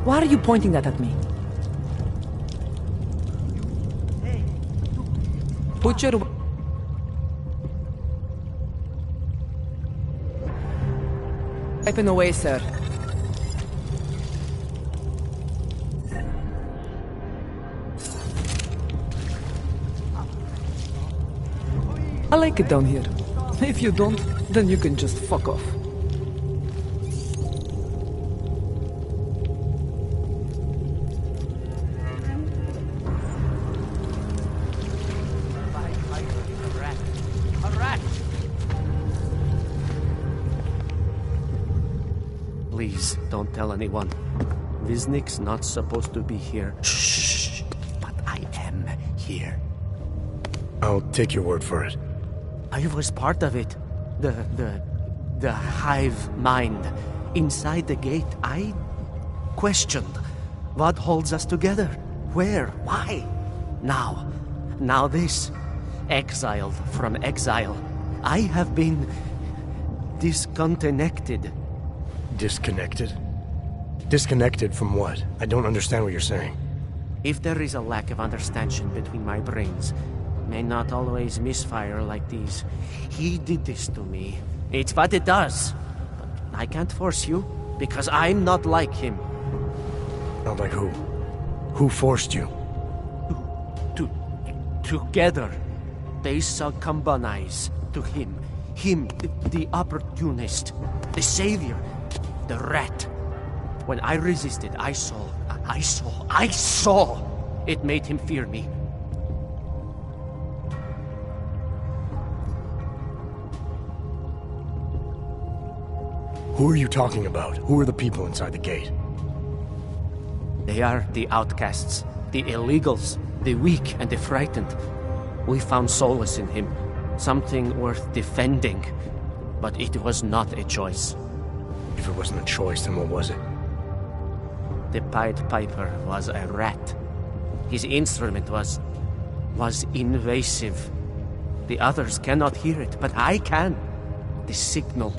Why are you pointing that at me? Put your... weapon away, sir. I like it down here. If you don't, then you can just fuck off. Please, don't tell anyone. Viznik's not supposed to be here. Shh! But I am here. I'll take your word for it. I was part of it. The hive mind. Inside the gate, I questioned what holds us together. Where? Why? Now this. Exiled from exile. I have been disconnected. Disconnected? Disconnected from what? I don't understand what you're saying. If there is a lack of understanding between my brains, may not always misfire like these. He did this to me. It's what it does. But I can't force you, because I'm not like him. Not like who? Who forced you? Together, they succumbanize to him. Him, the opportunist, the savior, the rat. When I resisted, I saw. It made him fear me. Who are you talking about? Who are the people inside the gate? They are the outcasts, the illegals, the weak and the frightened. We found solace in him, something worth defending. But it was not a choice. If it wasn't a choice, then what was it? The Pied Piper was a rat. His instrument was invasive. The others cannot hear it, but I can. The signal.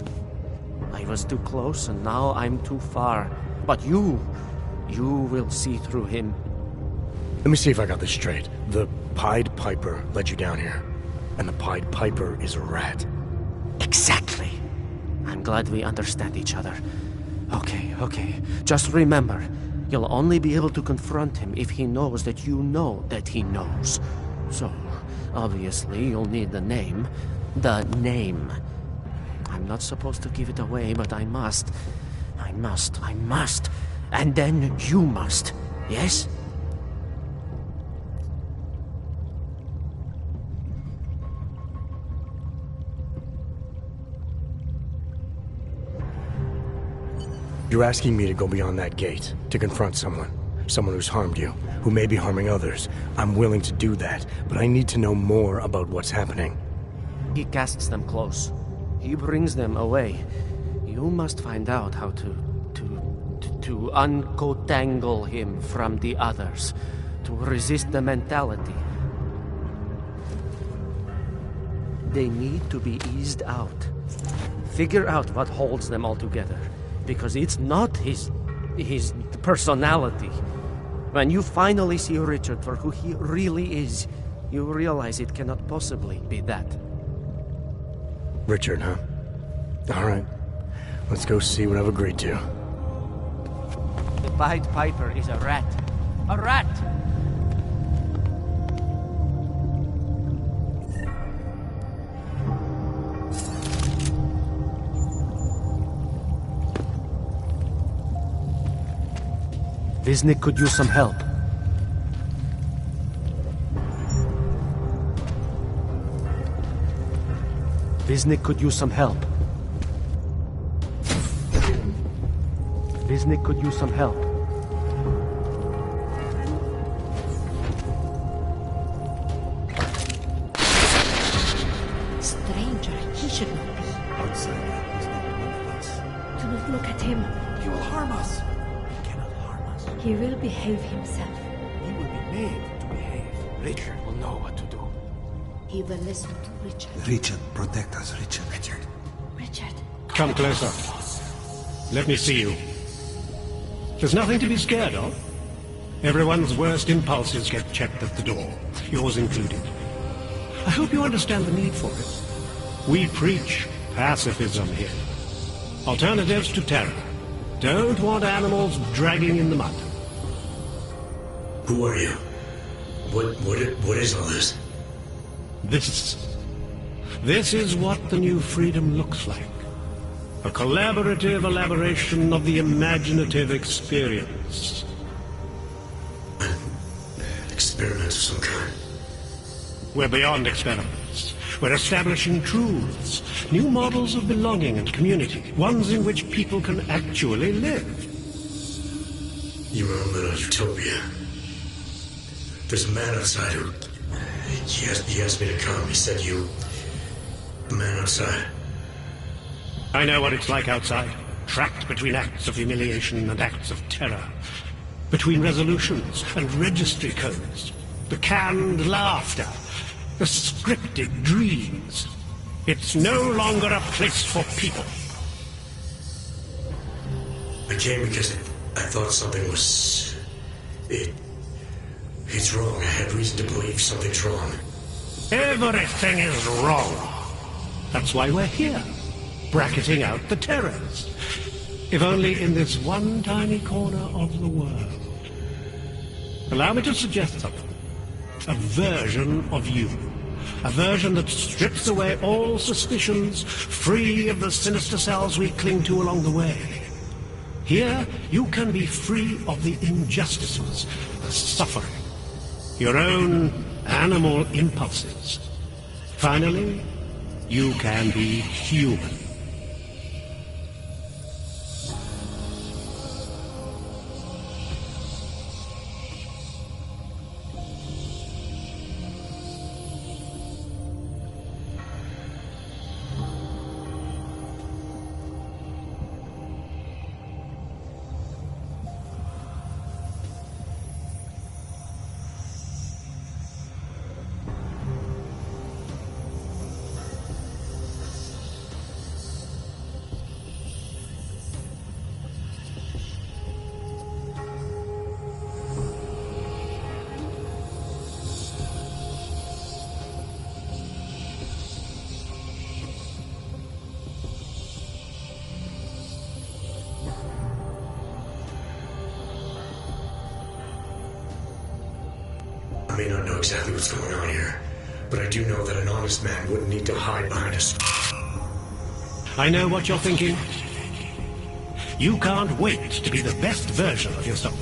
I was too close, and now I'm too far. But you will see through him. Let me see if I got this straight. The Pied Piper led you down here, and the Pied Piper is a rat. Exactly. I'm glad we understand each other. Okay. Just remember, you'll only be able to confront him if he knows that you know that he knows. So, obviously, you'll need the name. The name. I'm not supposed to give it away, but I must. And then you must. Yes? You're asking me to go beyond that gate, to confront someone who's harmed you, who may be harming others. I'm willing to do that, but I need to know more about what's happening. He casts them close. He brings them away. You must find out how to uncotangle him from the others, to resist the mentality. They need to be eased out. Figure out what holds them all together. Because it's not his personality. When you finally see Richard for who he really is, you realize it cannot possibly be that. Richard, huh? All right. Let's go see what I've agreed to. The Pied Piper is a rat. A rat! Viznik could use some help. Viznik could use some help. Viznik could use some help. Stranger, he should not be. Outsider is not one of us. Do not look at him. He will harm us. He cannot harm us. He will behave himself. He will be made to behave. Richard will know what to do. He will listen to Richard. Richard, protect us, Richard. Richard. Come closer. Let me see you. There's nothing to be scared of. Everyone's worst impulses get checked at the door, yours included. I hope you understand the need for it. We preach pacifism here. Alternatives to terror. Don't want animals dragging in the mud. Who are you? What is all this? This is what the new freedom looks like. A collaborative elaboration of the imaginative experience. An experiment of some kind. We're beyond experiments. We're establishing truths, new models of belonging and community, ones in which people can actually live. You're in a little utopia. There's a man outside who... He asked me to come. He said you... The man outside. I know what it's like outside. Trapped between acts of humiliation and acts of terror. Between resolutions and registry codes. The canned laughter. The scripted dreams. It's no longer a place for people. I came because I thought something was... It's wrong. I had reason to believe something's wrong. Everything is wrong. That's why we're here. Bracketing out the terrors. If only in this one tiny corner of the world. Allow me to suggest something. A version of you. A version that strips away all suspicions, free of the sinister cells we cling to along the way. Here, you can be free of the injustices, the suffering, your own animal impulses. Finally, you can be human. I may not know exactly what's going on here, but I do know that an honest man wouldn't need to hide behind us. I know what you're thinking. You can't wait to be the best version of yourself.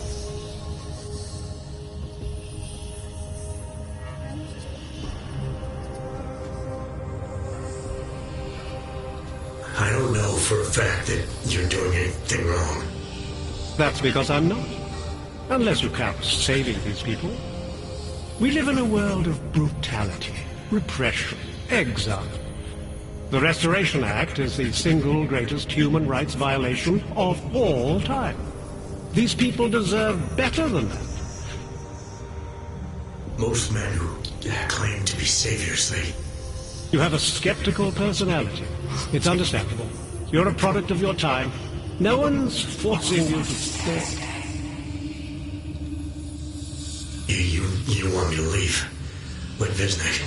I don't know for a fact that you're doing anything wrong. That's because I'm not. Unless you count saving these people. We live in a world of brutality, repression, exile. The Restoration Act is the single greatest human rights violation of all time. These people deserve better than that. Most men who claim to be saviors, You have a skeptical personality. It's understandable. You're a product of your time. No one's forcing you to stay. You want me to leave? Like Wisnik?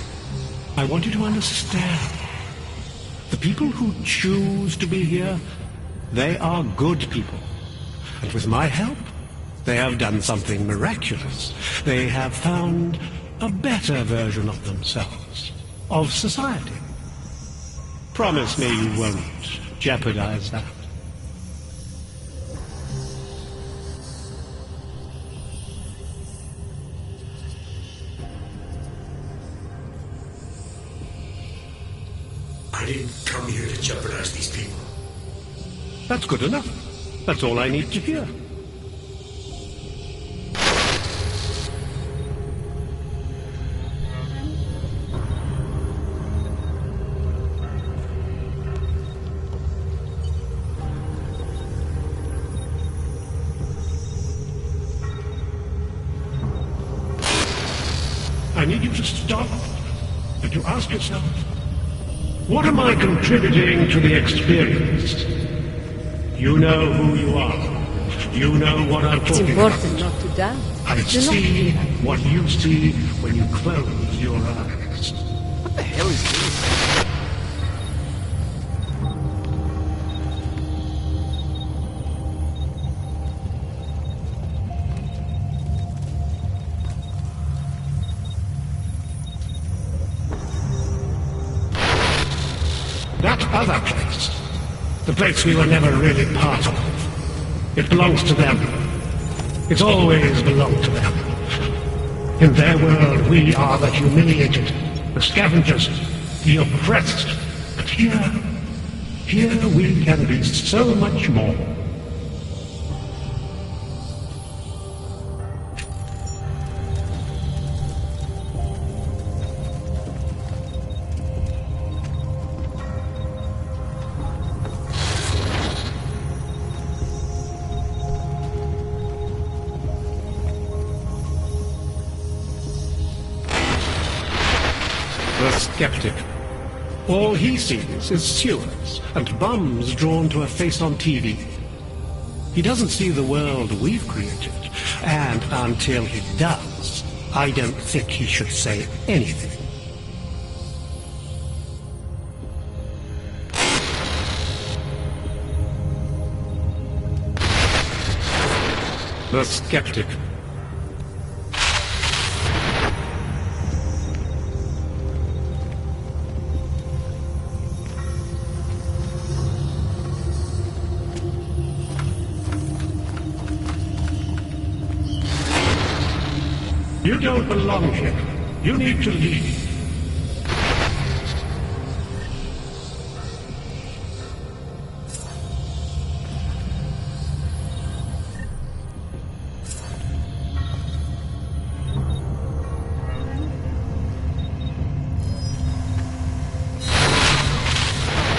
I want you to understand. The people who choose to be here, they are good people. And with my help, they have done something miraculous. They have found a better version of themselves, of society. Promise me you won't jeopardize that. I didn't come here to jeopardize these people. That's good enough. That's all I need to hear. I need you to stop and to ask yourself, what am I contributing to the experience? You know who you are. You know what I'm It's talking about. important not to doubt. I Do not see give up. what you see when you close your eyes. What the hell is this? That other place, the place we were never really part of, it belongs to them. It's always belonged to them. In their world, we are the humiliated, the scavengers, the oppressed. But here we can be so much more. The skeptic. All he sees is sewers and bums drawn to a face on TV. He doesn't see the world we've created, and until he does, I don't think he should say anything. The skeptic. You don't belong here. You need to leave.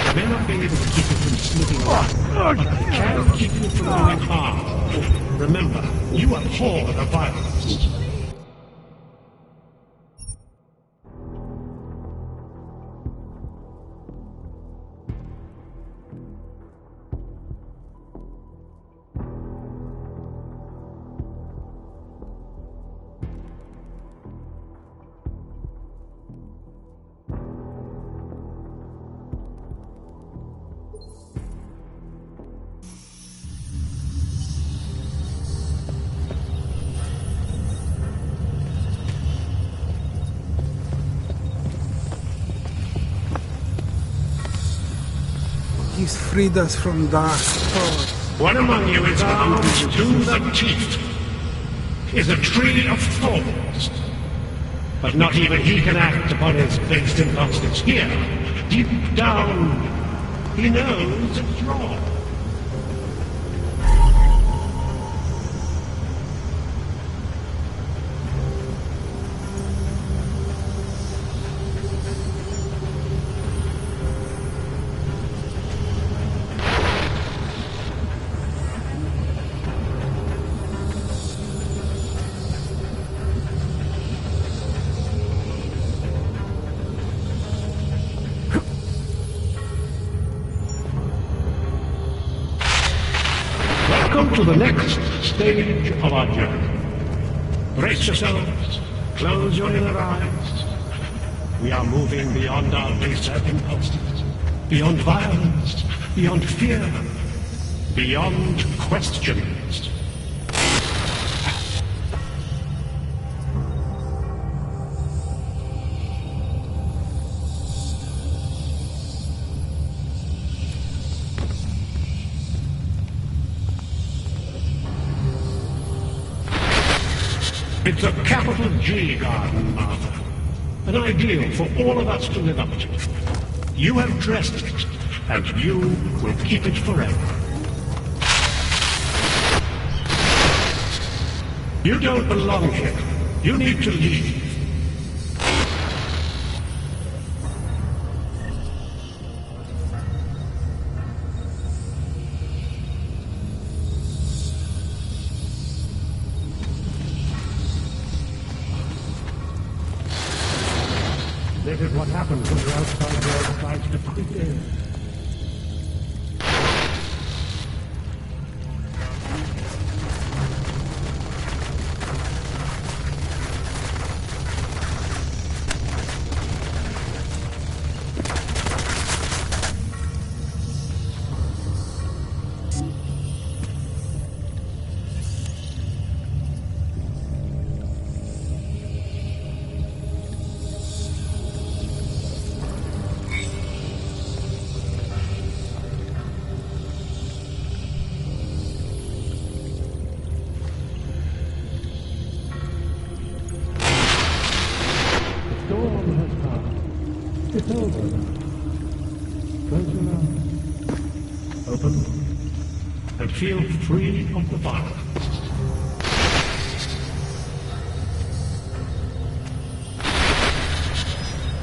I may not be able to keep you from slipping away, but I can keep you from doing harm. Remember, you abhor the violence. He's freed us from dark thoughts. One among you is armed to the teeth, is a tree of thorns. But not even he can act upon his based impulses. Here, deep down, he knows it's wrong. Welcome to the next stage of our journey. Brace yourselves, close your inner eyes. We are moving beyond our baser impulses, beyond violence, beyond fear, beyond questions. It's a capital G garden, Martha. An ideal for all of us to live up to. You have dressed it, and you will keep it forever. You don't belong here. You need to leave. This is what happens when the outside world tries to creep in. it over now. Close your eyes. Open them. And feel free of the violence.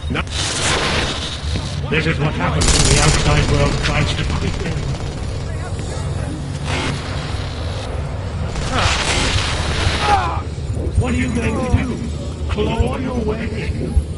No. This is what happens when the outside world tries to creep in. What are you going to do? Claw your way in?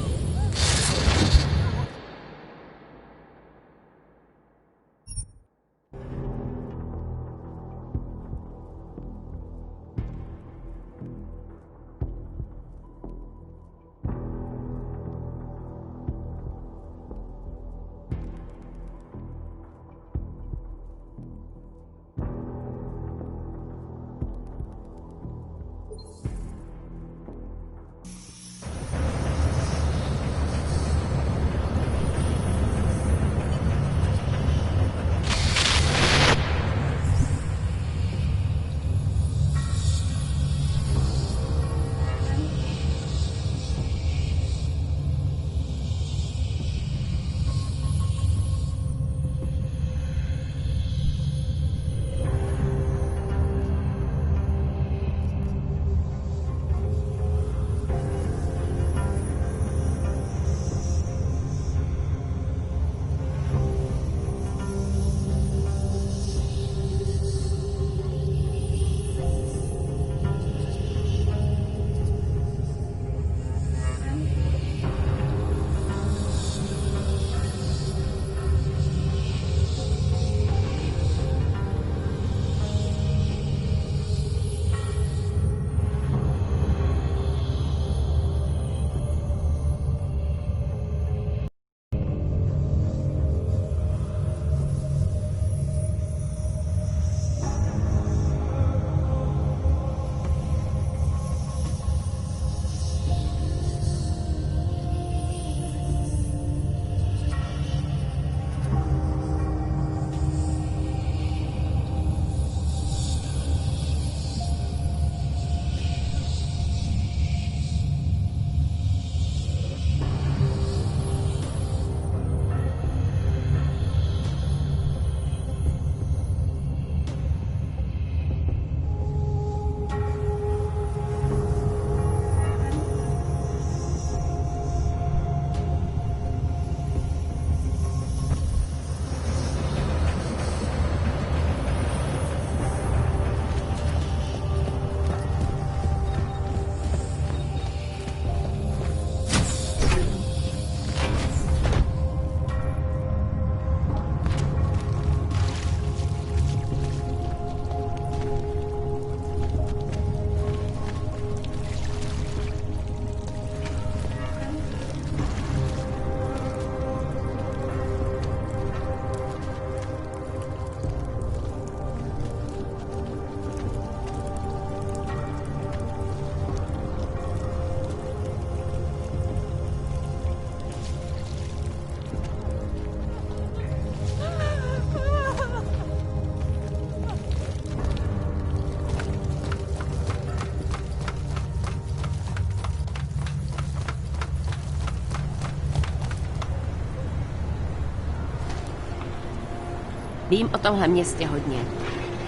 Vím o tomhle městě hodně.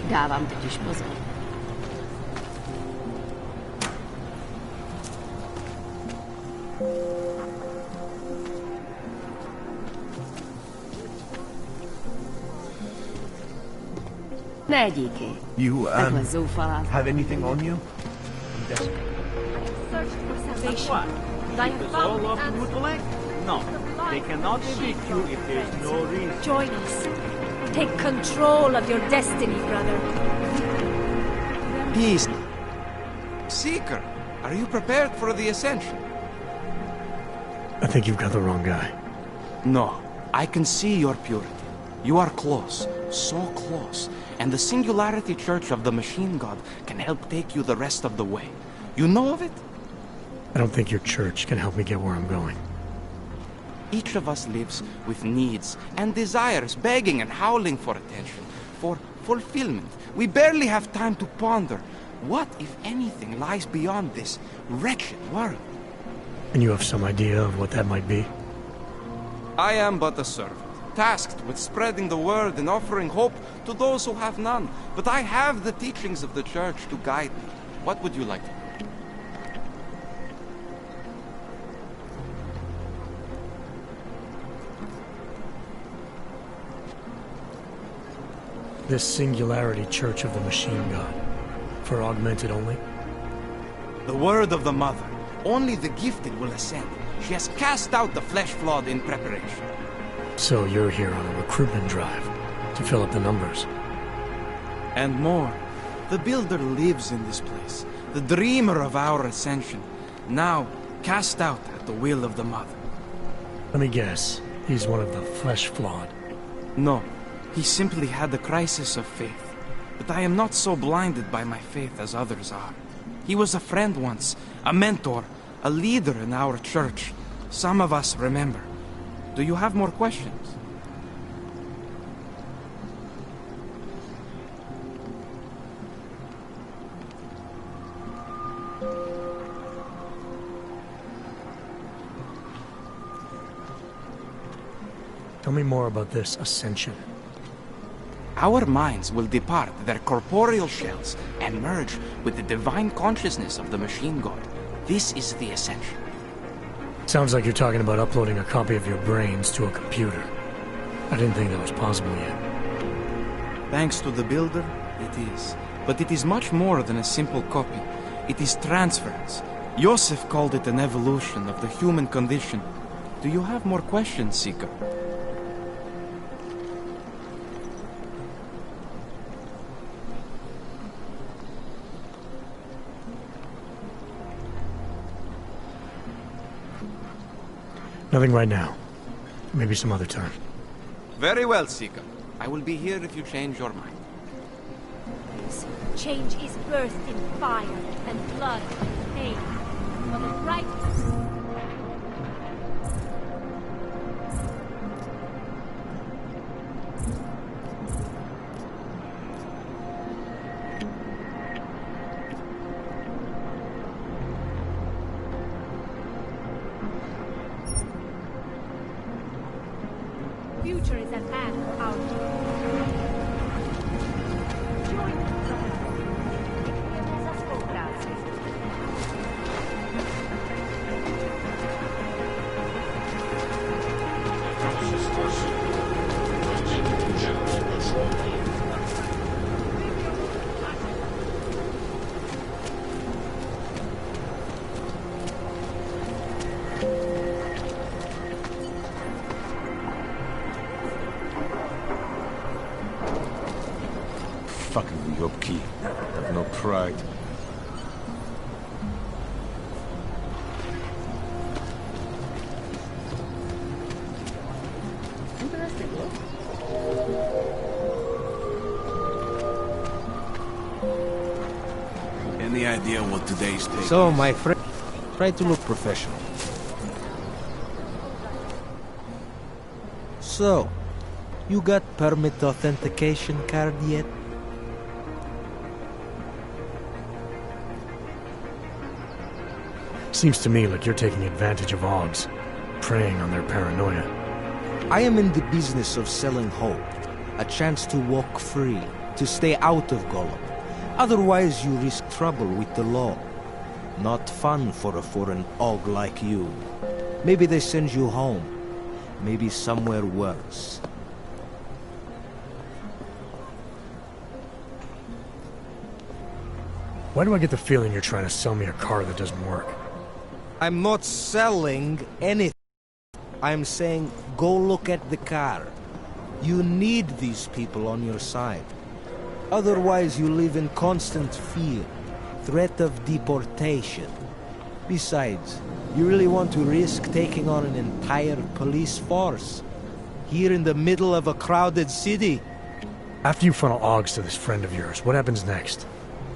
Dávám totiž pozor. Ne, díky. You, Takhle zoufalá. have anything on you? Search for salvation. I have found the answer. No, they cannot evict you if there is no reason. Join us. Take control of your destiny, brother. Peace. Seeker, are you prepared for the ascension? I think you've got the wrong guy. No, I can see your purity. You are close, so close. And the Singularity Church of the Machine God can help take you the rest of the way. You know of it? I don't think your church can help me get where I'm going. Each of us lives with needs and desires, begging and howling for attention, for fulfillment. We barely have time to ponder what, if anything, lies beyond this wretched world. And you have some idea of what that might be? I am but a servant, tasked with spreading the word and offering hope to those who have none. But I have the teachings of the Church to guide me. What would you like to do? This Singularity Church of the Machine God. For augmented only? The word of the Mother. Only the gifted will ascend. She has cast out the flesh-flawed in preparation. So you're here on a recruitment drive, to fill up the numbers. And more. The Builder lives in this place, the dreamer of our ascension, now cast out at the will of the Mother. Let me guess, he's one of the flesh-flawed. No, he simply had a crisis of faith. But I am not so blinded by my faith as others are. He was a friend once, a mentor, a leader in our church. Some of us remember. Do you have more questions? Tell me more about this ascension. Our minds will depart their corporeal shells and merge with the divine consciousness of the machine god. This is the ascension. Sounds like you're talking about uploading a copy of your brains to a computer. I didn't think that was possible yet. Thanks to the Builder, it is. But it is much more than a simple copy. It is transference. Joseph called it an evolution of the human condition. Do you have more questions, Seeker? Nothing right now. Maybe some other time. Very well, Seeker. I will be here if you change your mind. Change is birthed in fire and blood and pain. For the righteous. Future is at hand for our join the Fucking Yopki. Have no pride. Any idea what today's take So, is? my friend, try to look professional. So, you got permit authentication card yet? Seems to me like you're taking advantage of Augs, preying on their paranoia. I am in the business of selling hope. A chance to walk free, to stay out of Gollum. Otherwise you risk trouble with the law. Not fun for a foreign Aug like you. Maybe they send you home. Maybe somewhere worse. Why do I get the feeling you're trying to sell me a car that doesn't work? I'm not selling anything. I'm saying go look at the car. You need these people on your side. Otherwise you live in constant fear, threat of deportation. Besides, you really want to risk taking on an entire police force? Here in the middle of a crowded city? After you funnel Augs to this friend of yours, what happens next?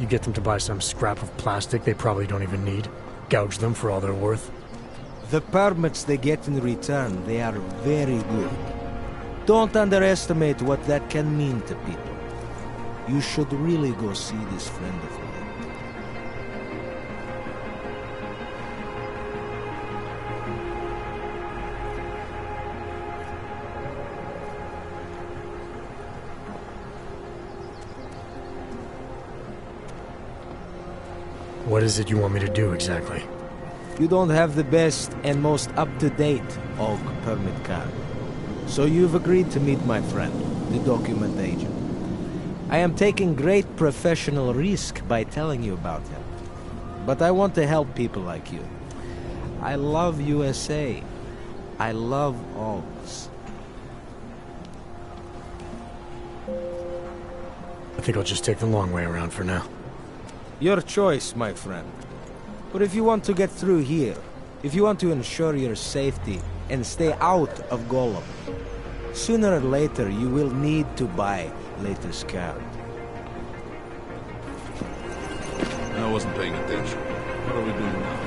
You get them to buy some scrap of plastic they probably don't even need? Gouge them for all they're worth? The permits they get in return, they are very good. Don't underestimate what that can mean to people. You should really go see this friend of mine. What is it you want me to do exactly? You don't have the best and most up-to-date OG permit card. So you've agreed to meet my friend, the document agent. I am taking great professional risk by telling you about him. But I want to help people like you. I love USA. I love OGs. I think I'll just take the long way around for now. Your choice, my friend. But if you want to get through here, if you want to ensure your safety and stay out of Golem, sooner or later you will need to buy latest card. I wasn't paying attention. What are we doing now?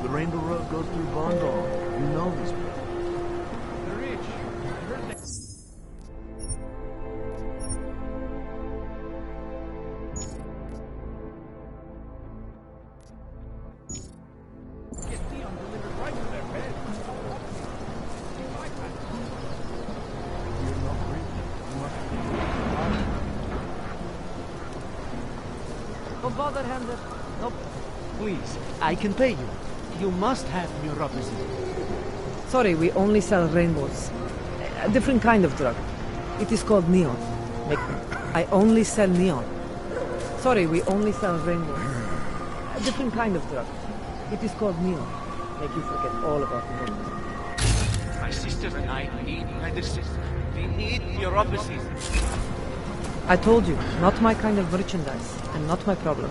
The Rainbow Road goes through Bondol. You know this place. Don't bother, Handler. Nope. Please, I can pay you. You must have neuropathy. Sorry, we only sell rainbows. A different kind of drug. It is called neon. I only sell neon. Sorry, we only sell rainbows. A different kind of drug. It is called neon. Make you forget all about neuropathy. My sister and I need medicine. We need neuropathy. I told you, not my kind of merchandise, and not my problem.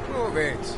Move it.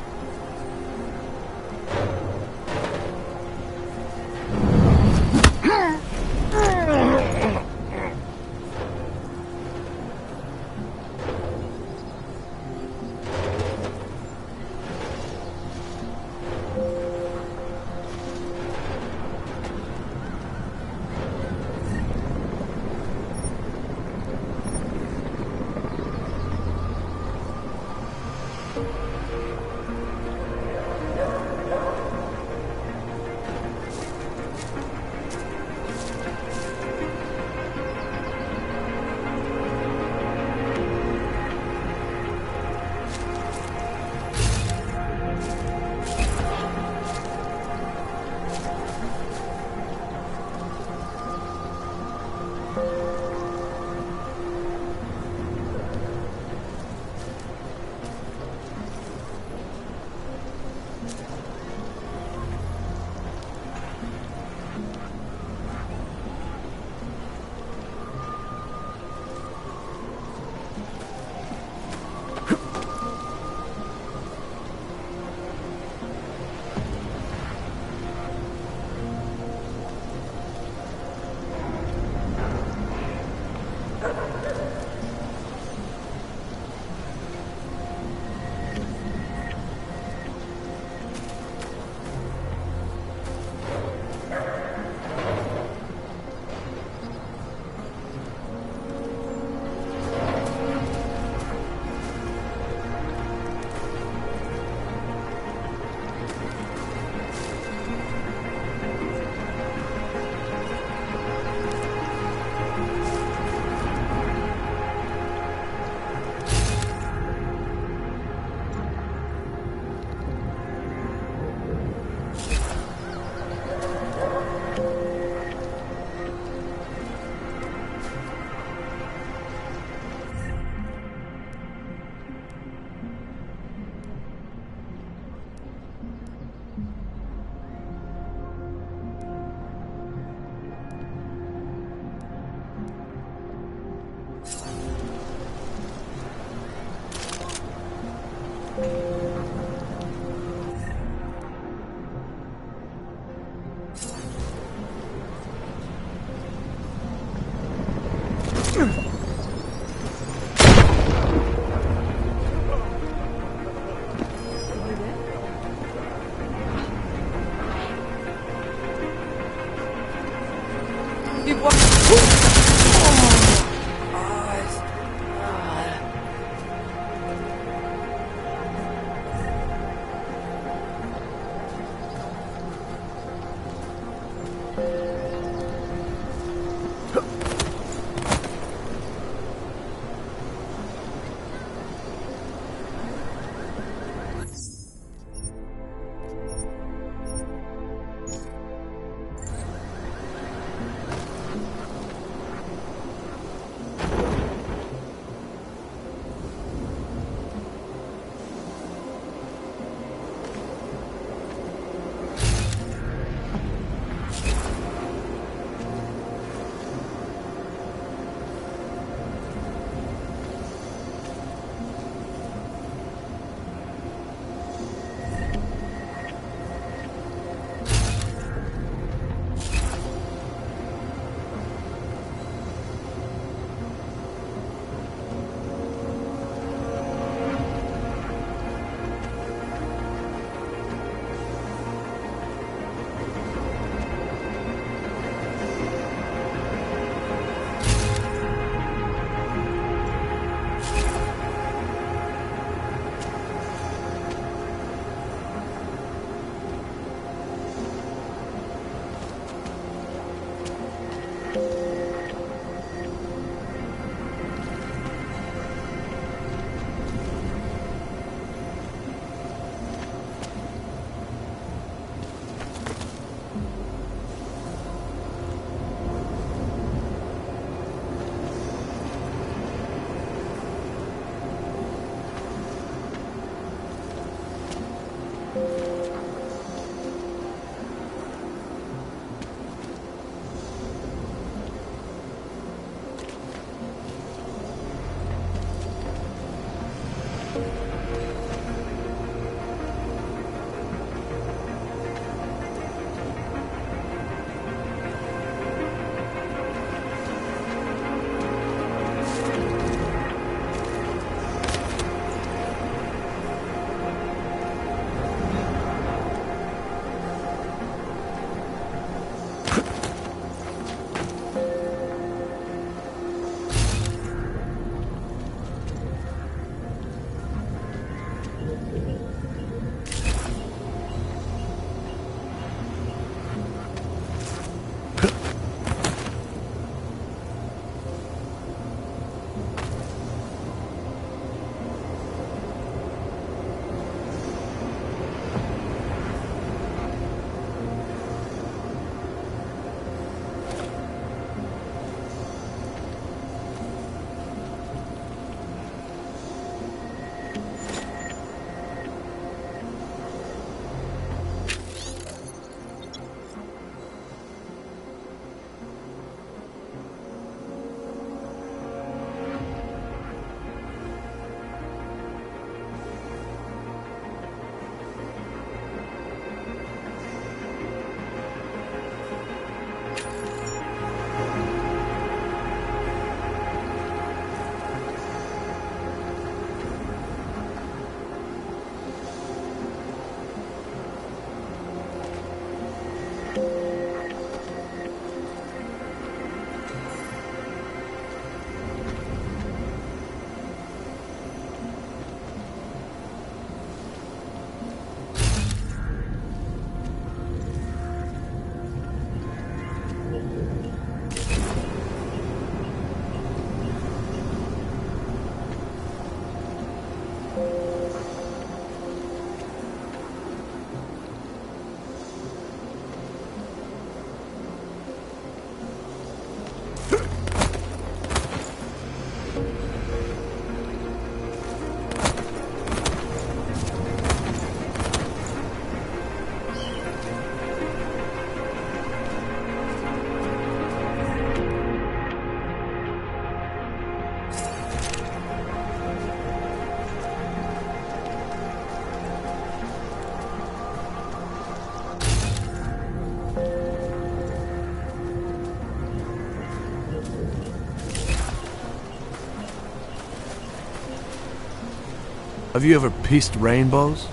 Have you ever pissed rainbows?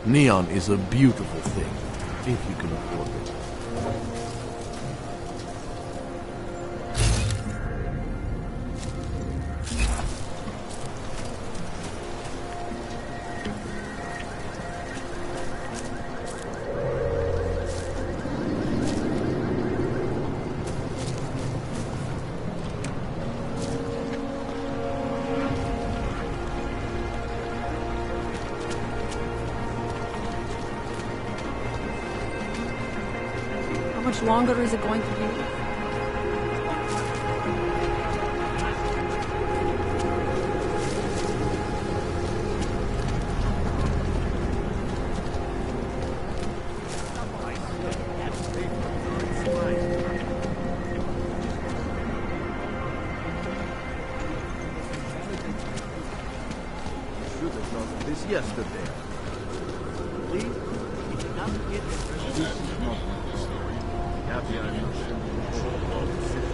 Neon is a beautiful thing, if you can afford it. How much longer is it going to be? Should have done this yesterday. Please, if it doesn't get this is not my story. Happy I'm not in control of the city.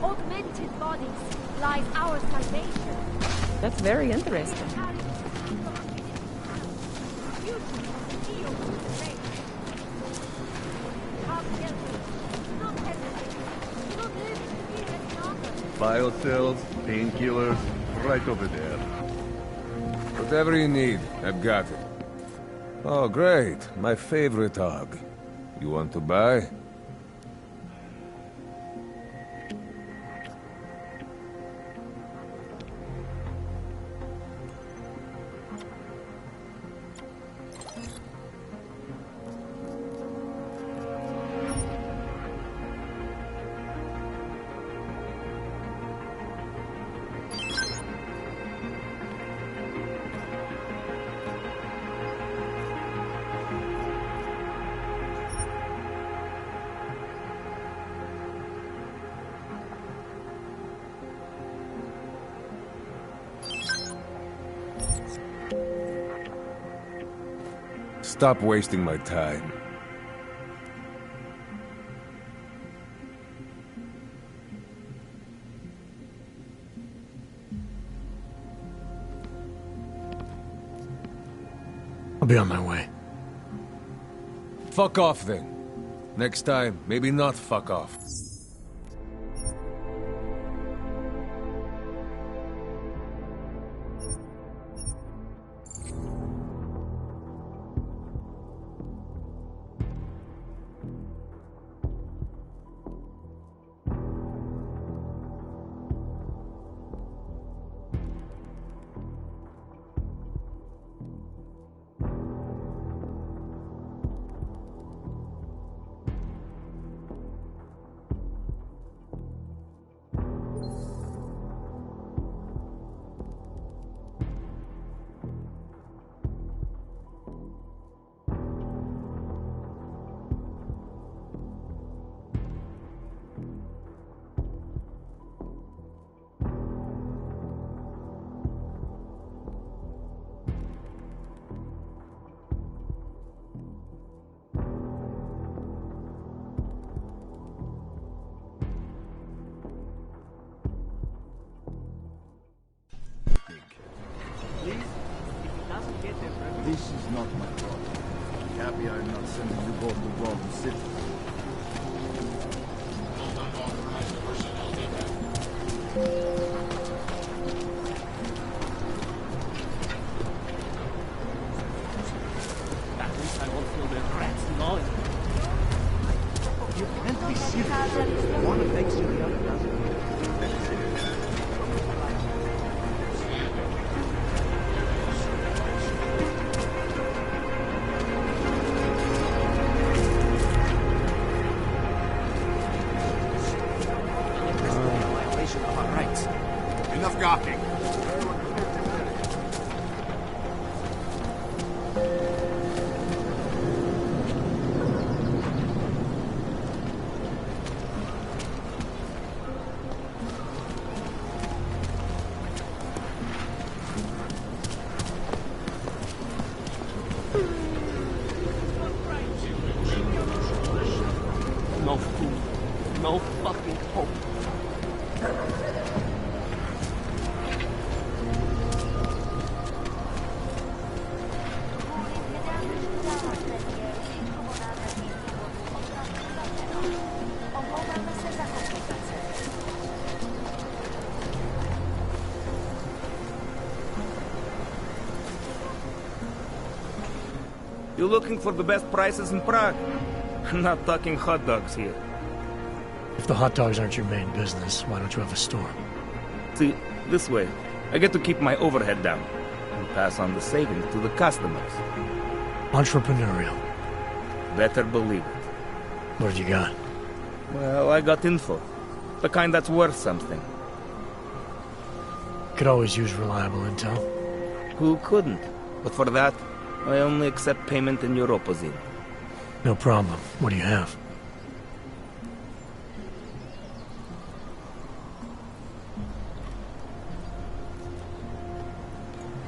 augmented bodies lies our salvation. That's very interesting. Biocells, painkillers, right over there. Whatever you need, I've got it. Oh, great. My favorite hog. You want to buy? Stop wasting my time. I'll be on my way. Fuck off then. Next time, maybe not fuck off. This is not my problem. Happy I'm not sending you both to wrong city. You looking for the best prices in Prague? I'm not talking hot dogs here. If the hot dogs aren't your main business, why don't you have a store? See, this way, I get to keep my overhead down and pass on the savings to the customers. Entrepreneurial. Better believe it. What have you got? Well, I got info. The kind that's worth something. Could always use reliable intel. Who couldn't? But for that, I only accept payment in Europozine. No problem. What do you have?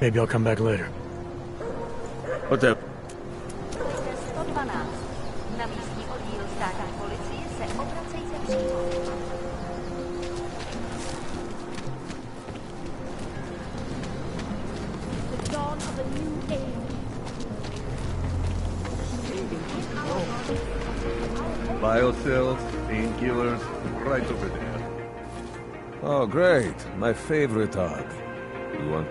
Maybe I'll come back later. Whatever. Na místní oddíl státní policie se obracejte přímo. The dawn of a new age. Biocells, painkillers, right over there. Oh, great. My favorite dog. You want...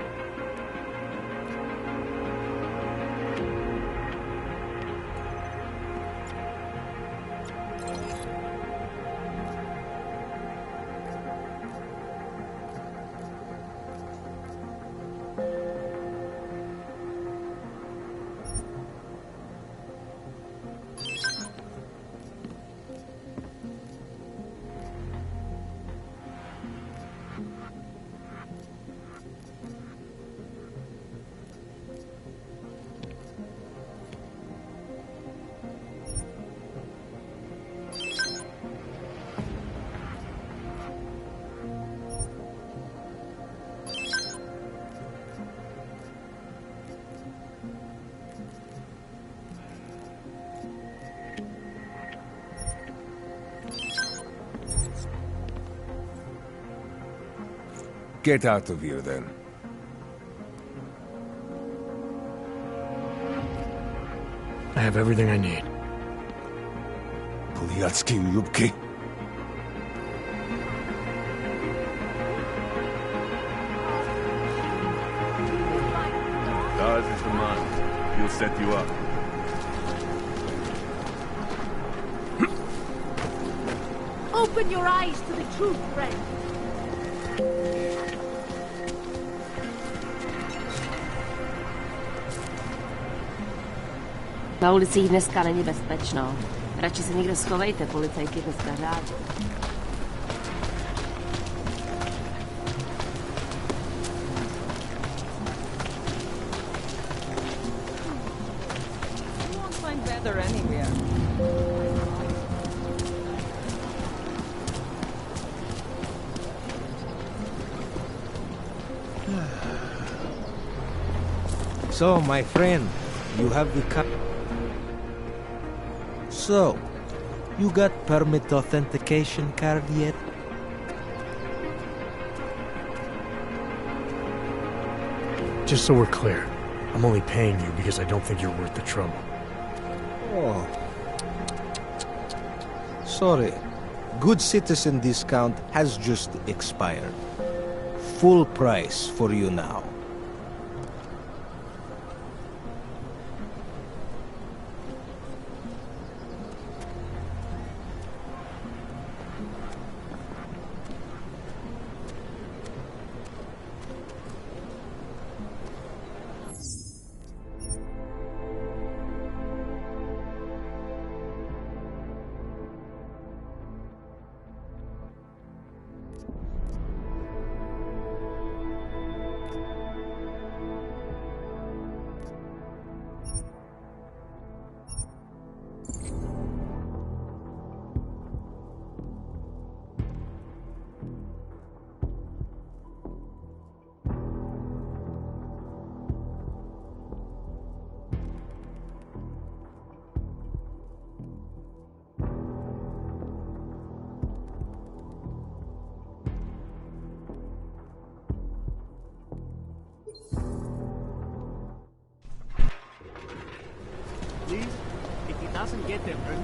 Get out of here, then. I have everything I need. Poliatsky Lubki. Daz is the man. He'll set you up. Open your eyes to the truth, friend. Na ulicích dneska není bezpečno. Radši se někde schovejte, policajti dneska řádí. You won't find better anywhere. So, my friend, you have the cup. So, you got permit authentication card yet? Just so we're clear, I'm only paying you because I don't think you're worth the trouble. Oh. Sorry. Good citizen discount has just expired. Full price for you now.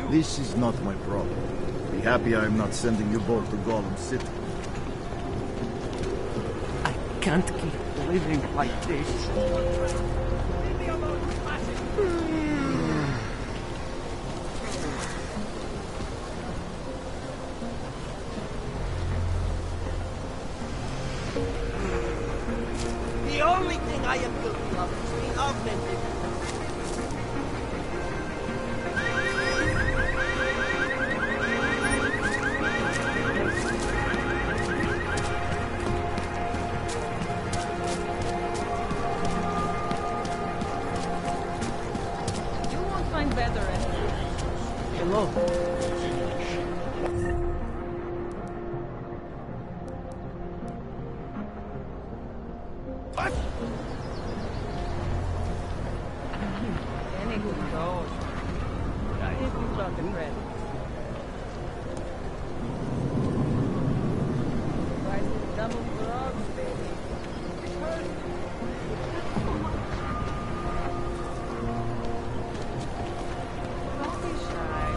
This is not my problem. Be happy I am not sending you both to Gollum City. I can't keep living like this. You won't find better anywhere. Hello. Any who knows. If you got the credit. Price is double for us, baby. Don't be shy.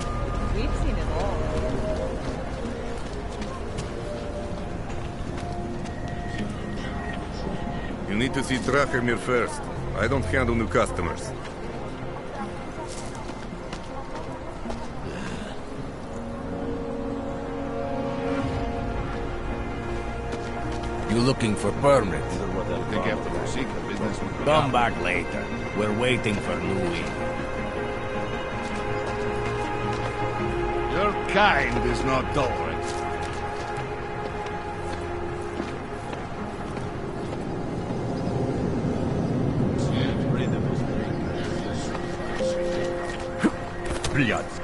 We've seen it all. You need to see Drachemir first. I don't handle new customers. You looking for permit? I think after the secret business we could... Come back later. We're waiting for Louis. Your kind is not tolerant. Блядь.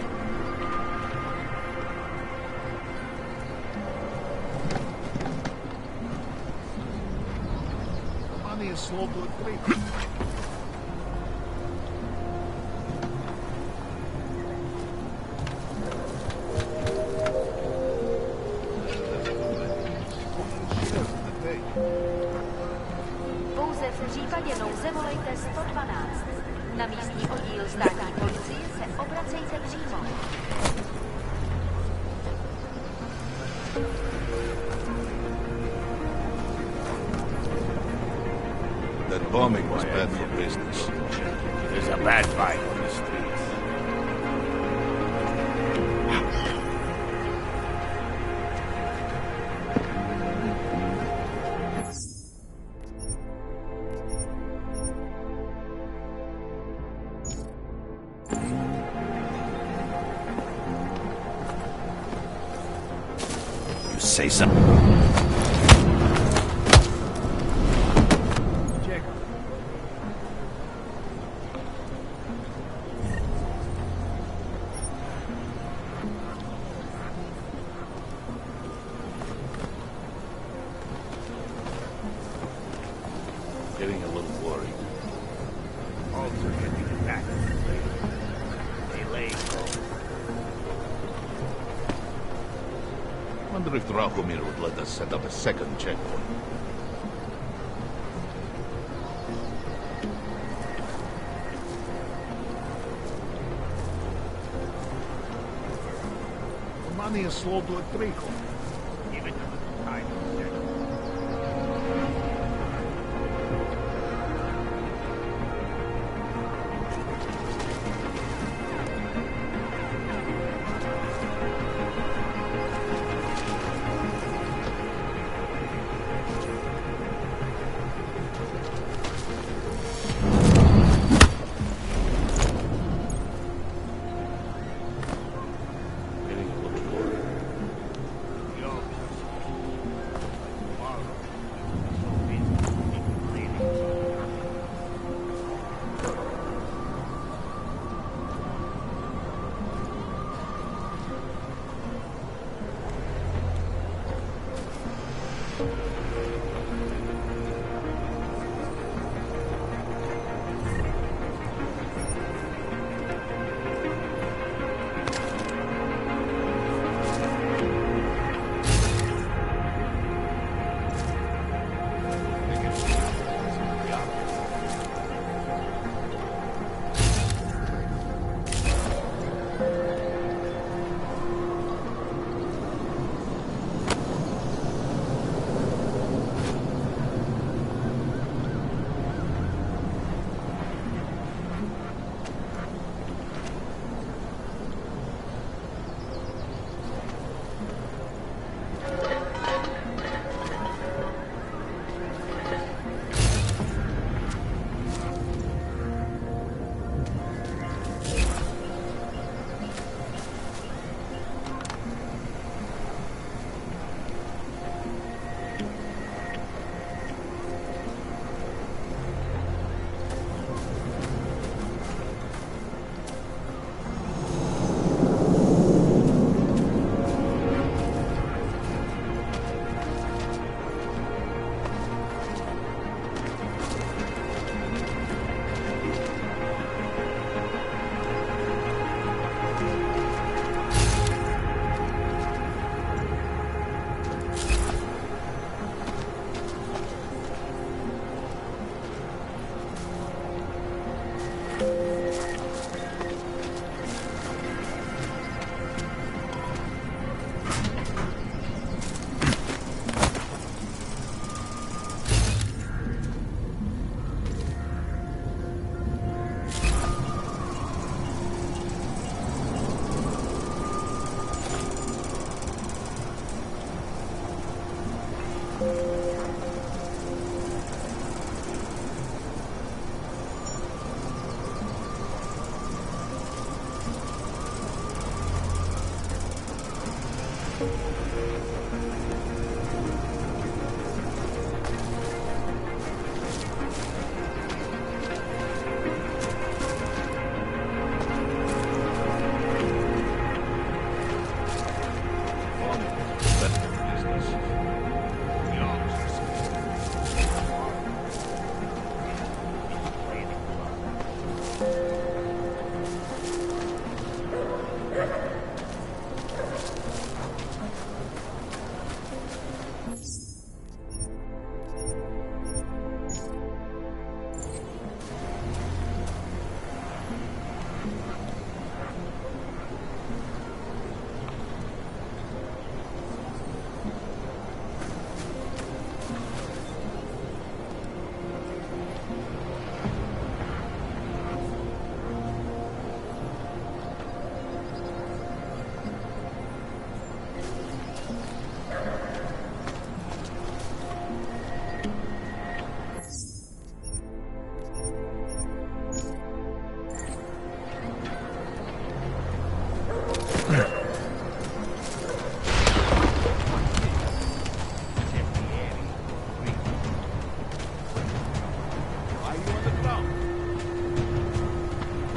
Money is slow to agree. Pouze v případě nouze volejte 112. Na místní oddíl státní policie se obracejte přímo. That bombing was bad for business. There's a bad vibe on the streets. You say something. Getting a little worried. Also getting back. Delay. Wonder if Drahomir would let us set up a second checkpoint. The money is slow to a trickle. Even the time.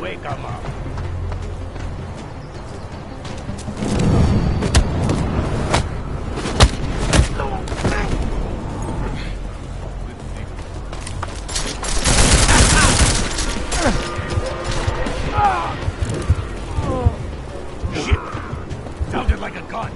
Wake 'em up. Shit! Sounded like a gun.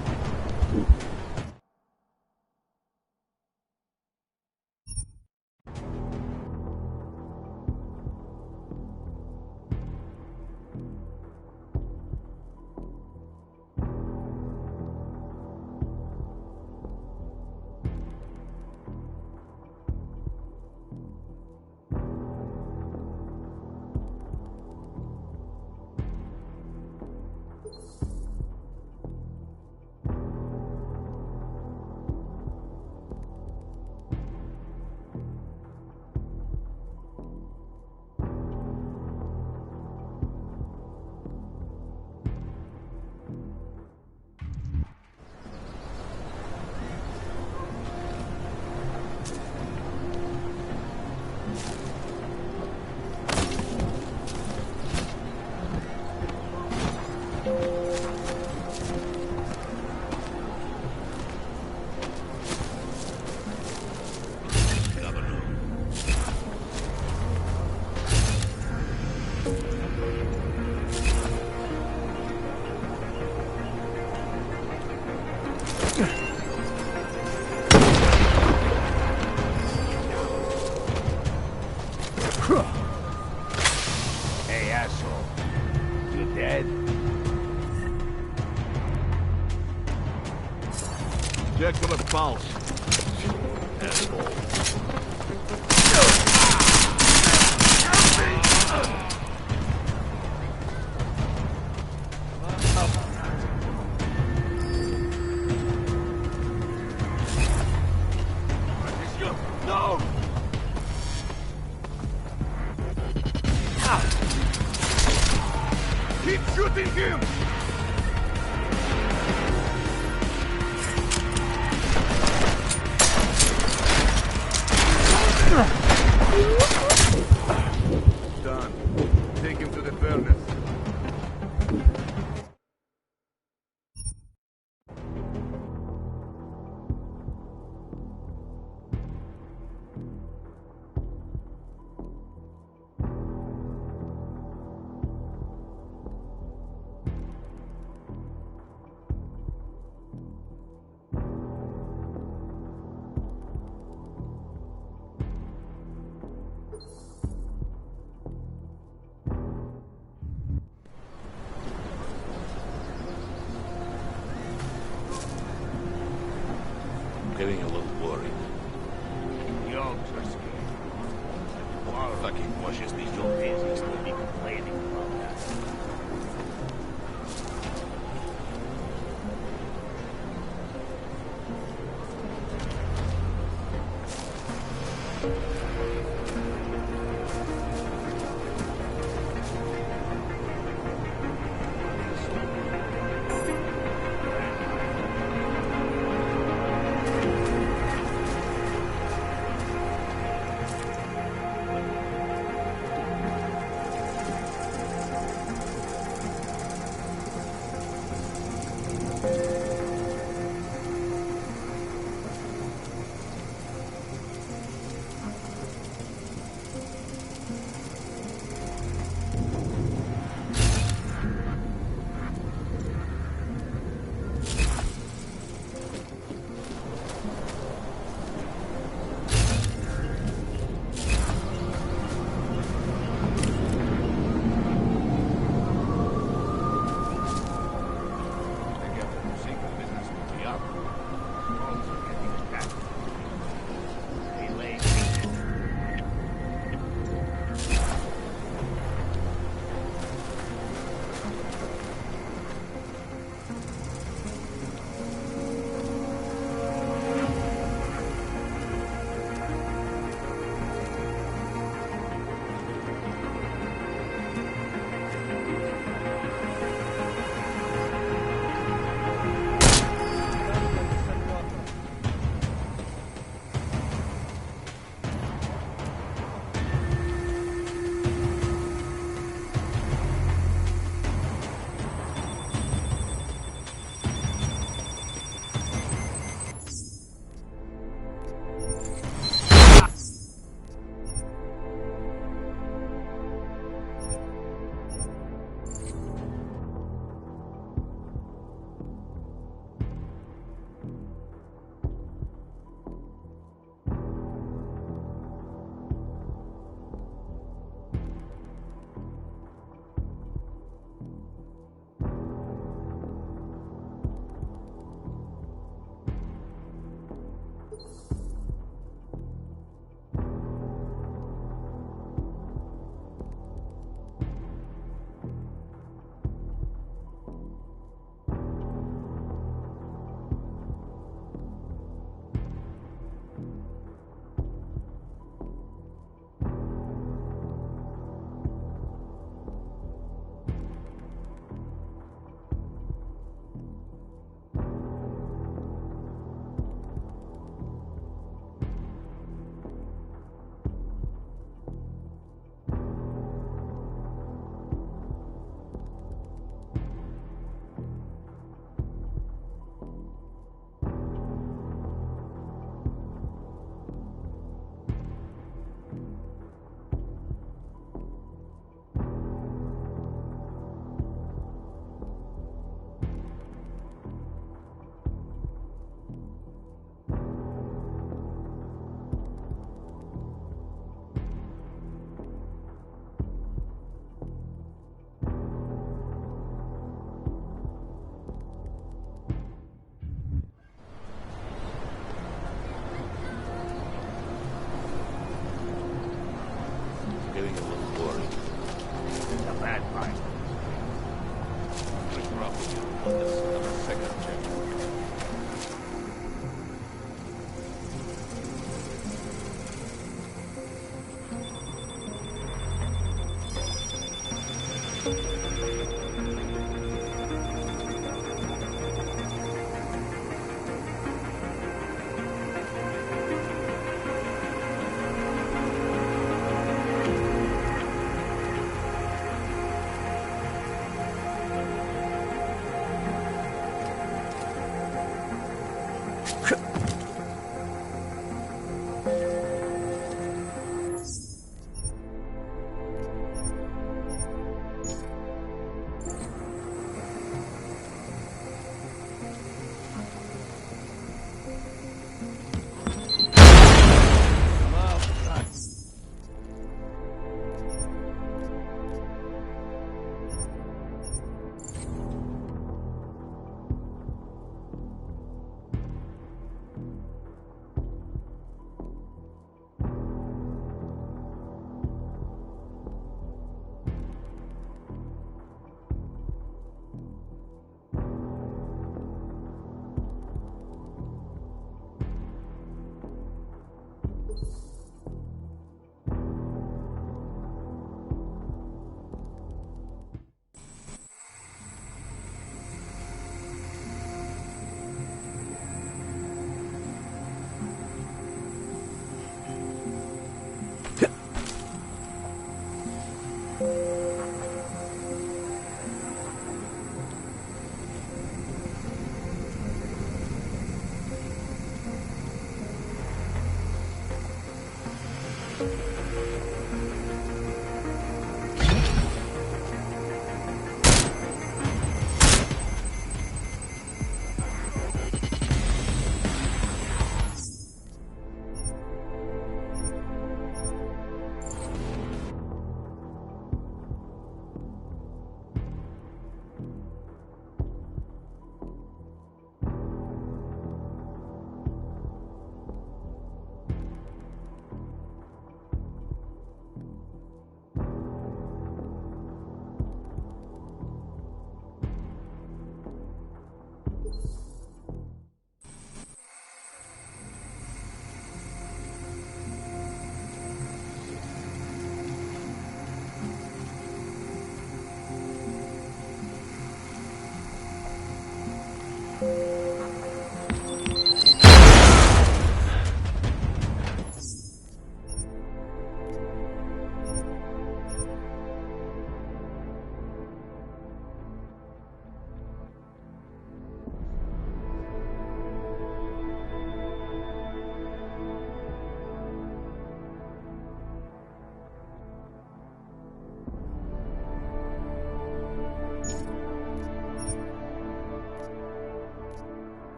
Hey, asshole. You dead? Check for the pulse. Asshole. No! Keep shooting him! Done. Take him to the furnace.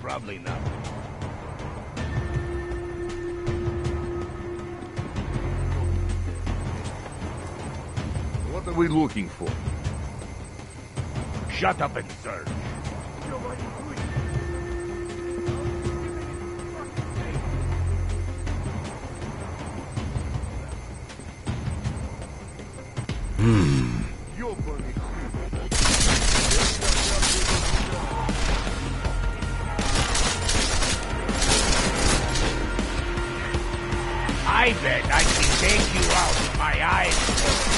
Probably not. What are we looking for? Shut up and search. I bet I can take you out with my eyes closed.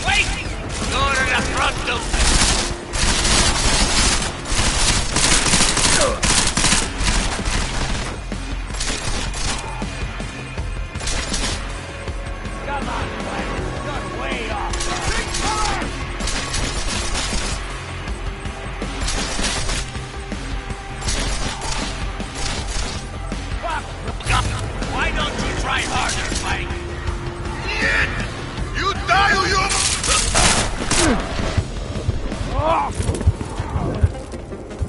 Wait! Go to the front door! Come on, Glenn. You're way off. Why don't you try harder, Mike? You die or you...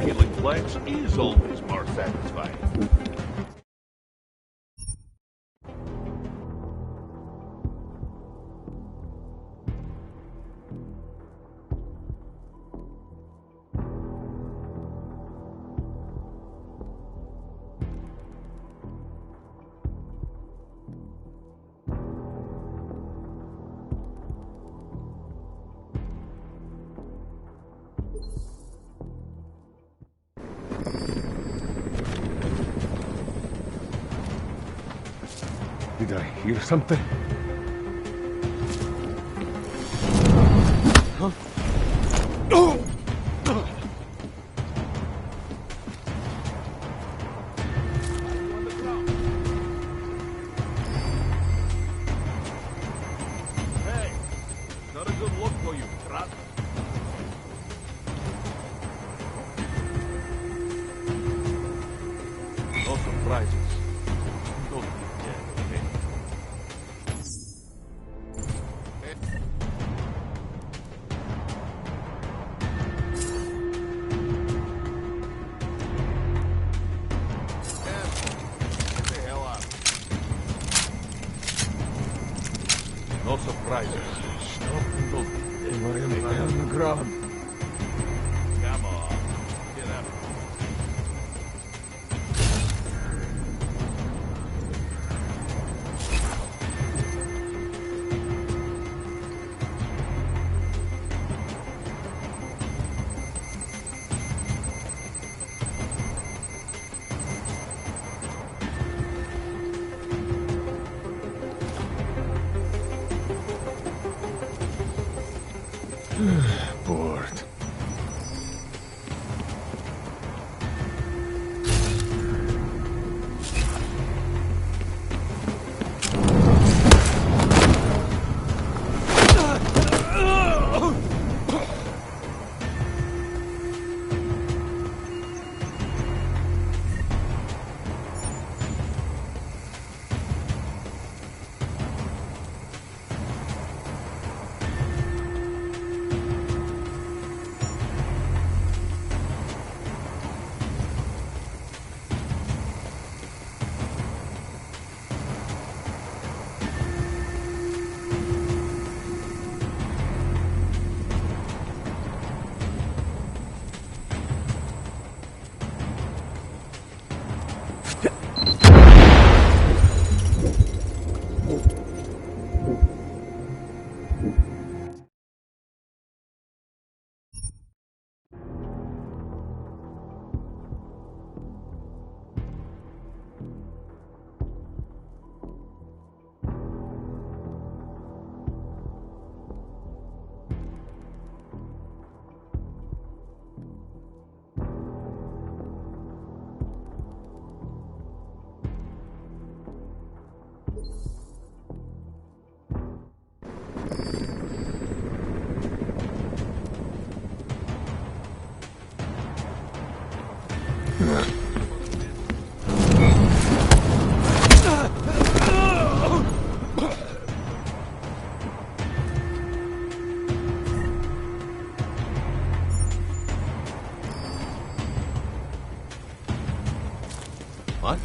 Killing plants is always more satisfying. Did I hear something? Huh? Oh! Hey, not a good look for you, Trat. No surprises. Don't be dead, okay? Ryder. Stop and go. I am the ground. Come on. Get up. Bored. What?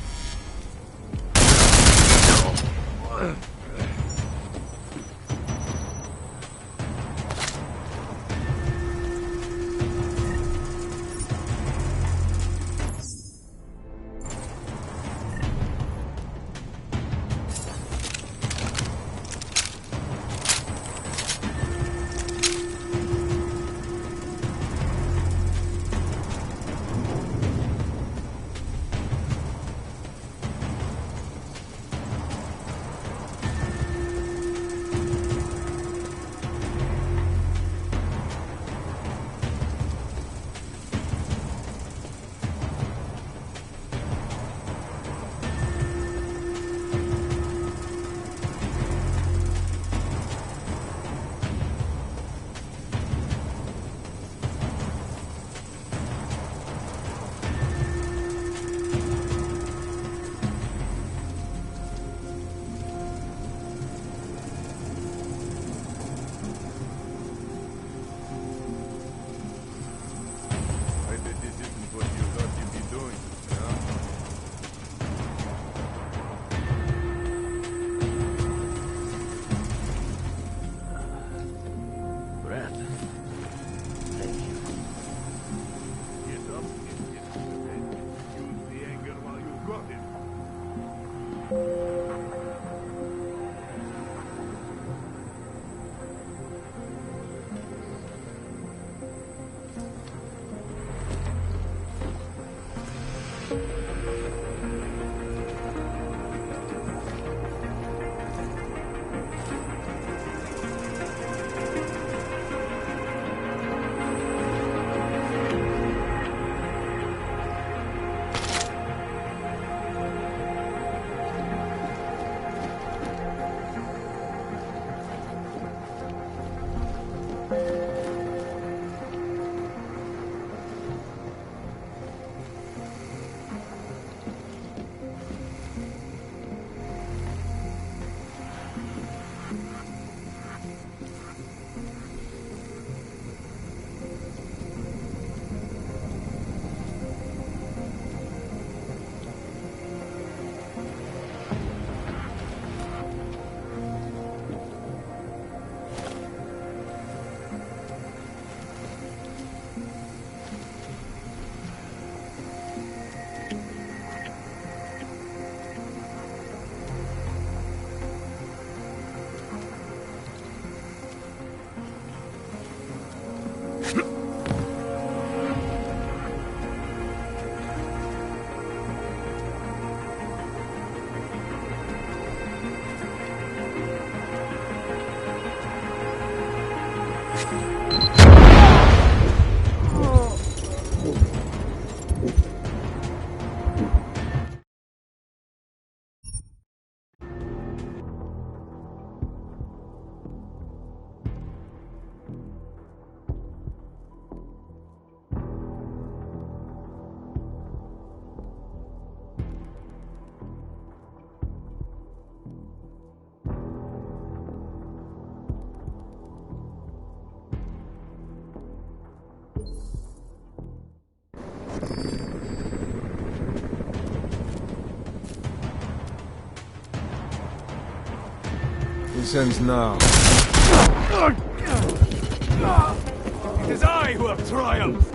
This ends now. It is I who have triumphed!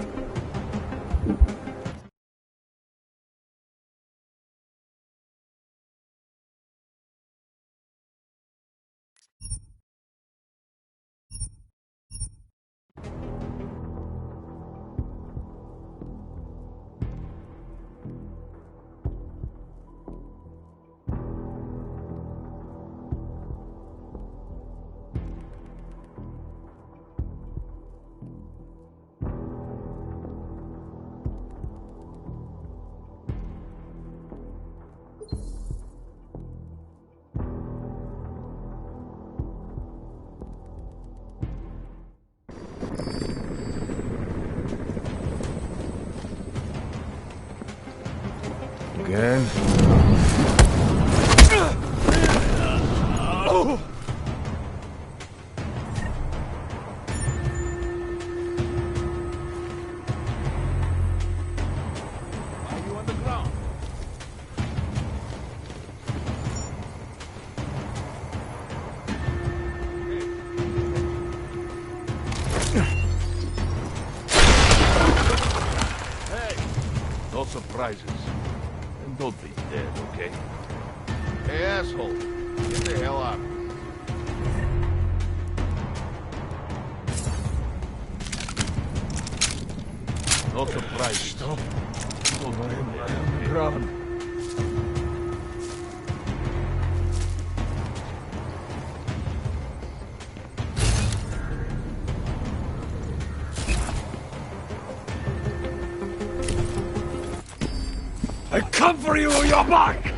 Again? No surprises. And don't be dead, okay? Hey, asshole. Get the hell out. No surprises. Stop. Don't be dead, okay? Ground. I come for you or you're back!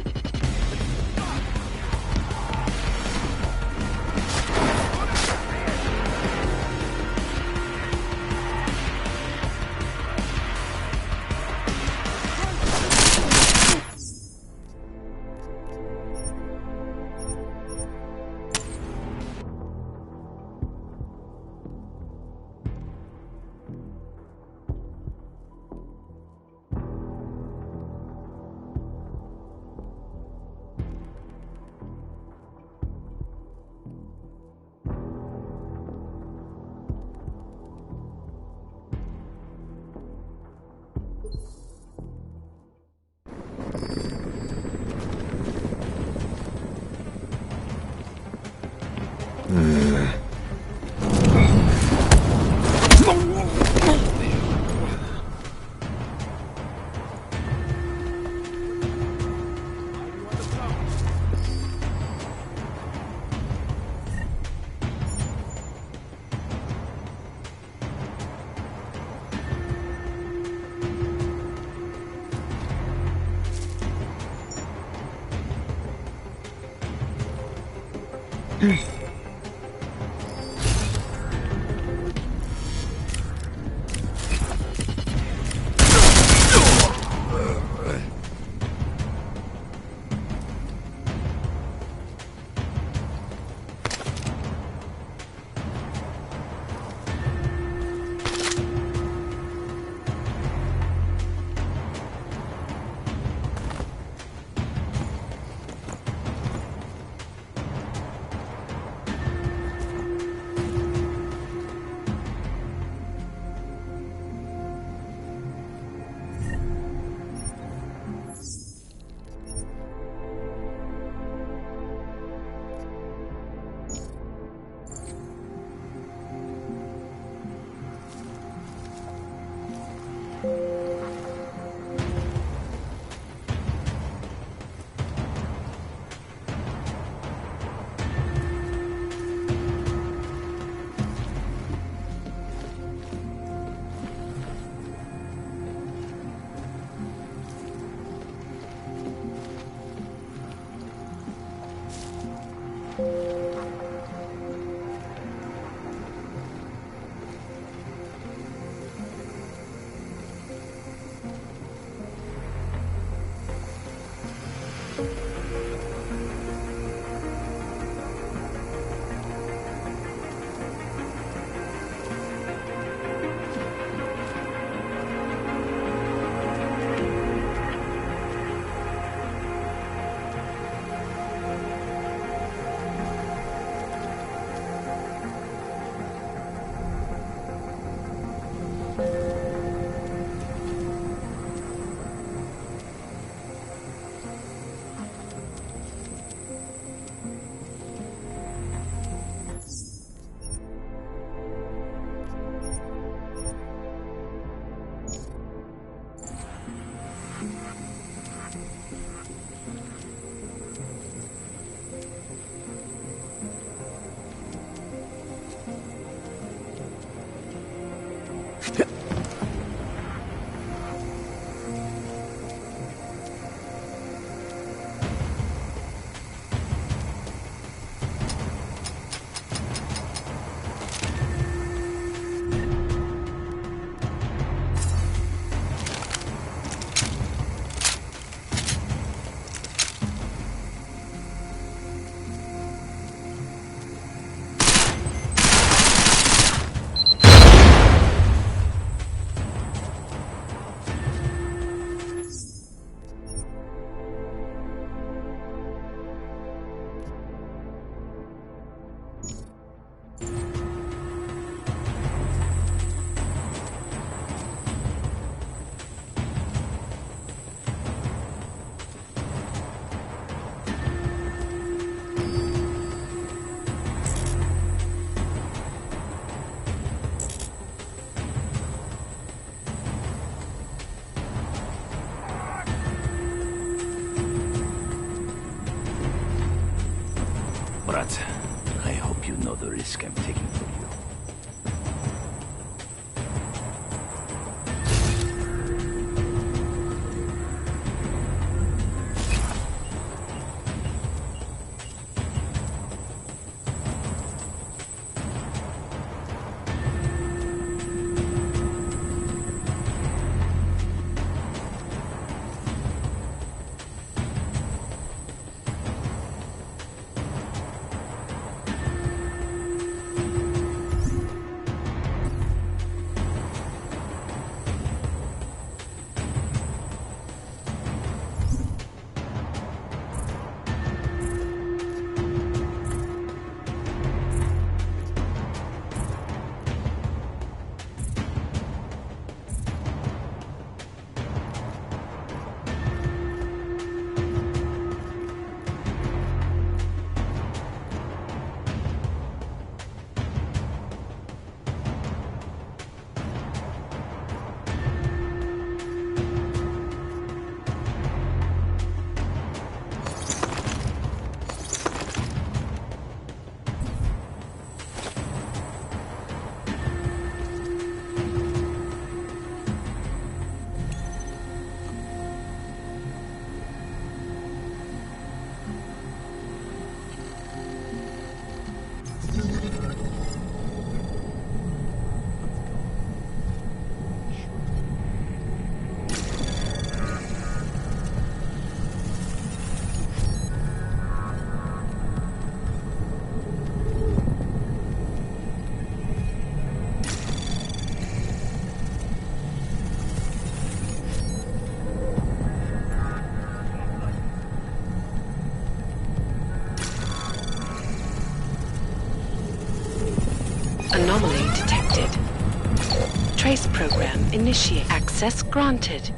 brat. I hope you know the risk I'm taking for you. Anomaly detected. Trace program initiate. Access granted.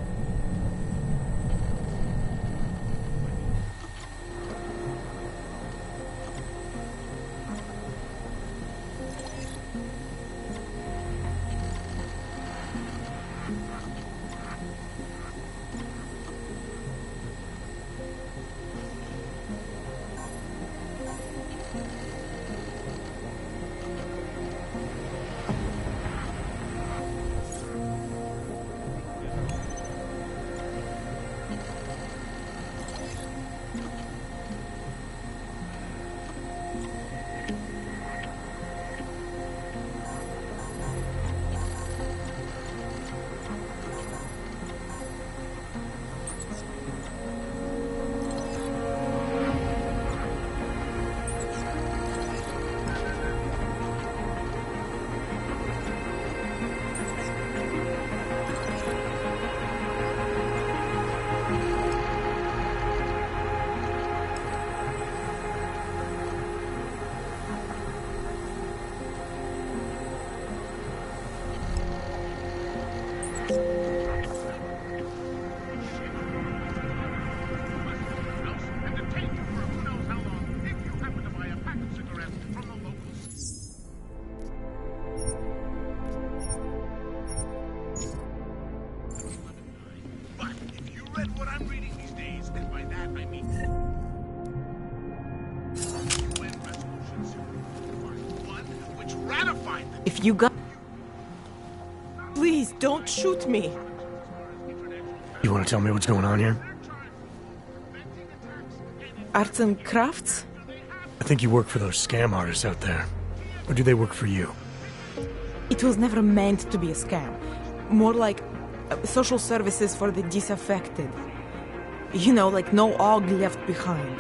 If you got... Please, don't shoot me. You want to tell me what's going on here? Arts and crafts? I think you work for those scam artists out there. Or do they work for you? It was never meant to be a scam. More like social services for the disaffected. You know, like no og left behind.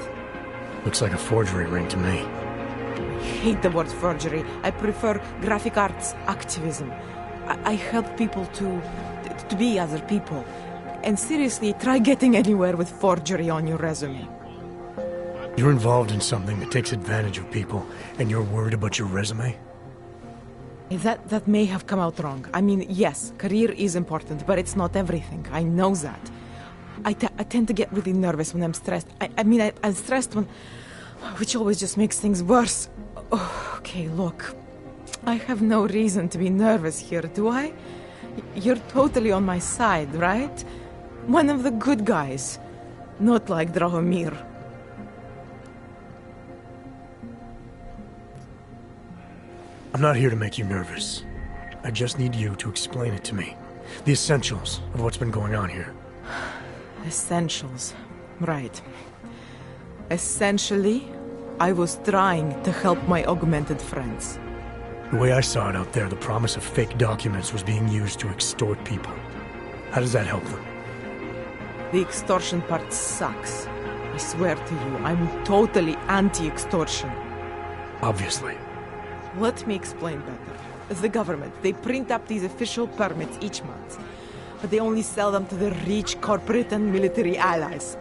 Looks like a forgery ring to me. I hate the word forgery. I prefer graphic arts activism. I help people to be other people. And seriously, try getting anywhere with forgery on your resume. You're involved in something that takes advantage of people, and you're worried about your resume? That may have come out wrong. I mean, yes, career is important, but it's not everything. I know that. I tend to get really nervous when I'm stressed. I'm stressed when... which always just makes things worse. Oh, okay, look. I have no reason to be nervous here, do I? You're totally on my side, right? One of the good guys. Not like Drahomir. I'm not here to make you nervous. I just need you to explain it to me. The essentials of what's been going on here. Essentials. Right. Essentially, I was trying to help my augmented friends. The way I saw it out there, the promise of fake documents was being used to extort people. How does that help them? The extortion part sucks. I swear to you, I'm totally anti-extortion. Obviously. Let me explain better. As the government, they print up these official permits each month, but they only sell them to the rich corporate and military allies.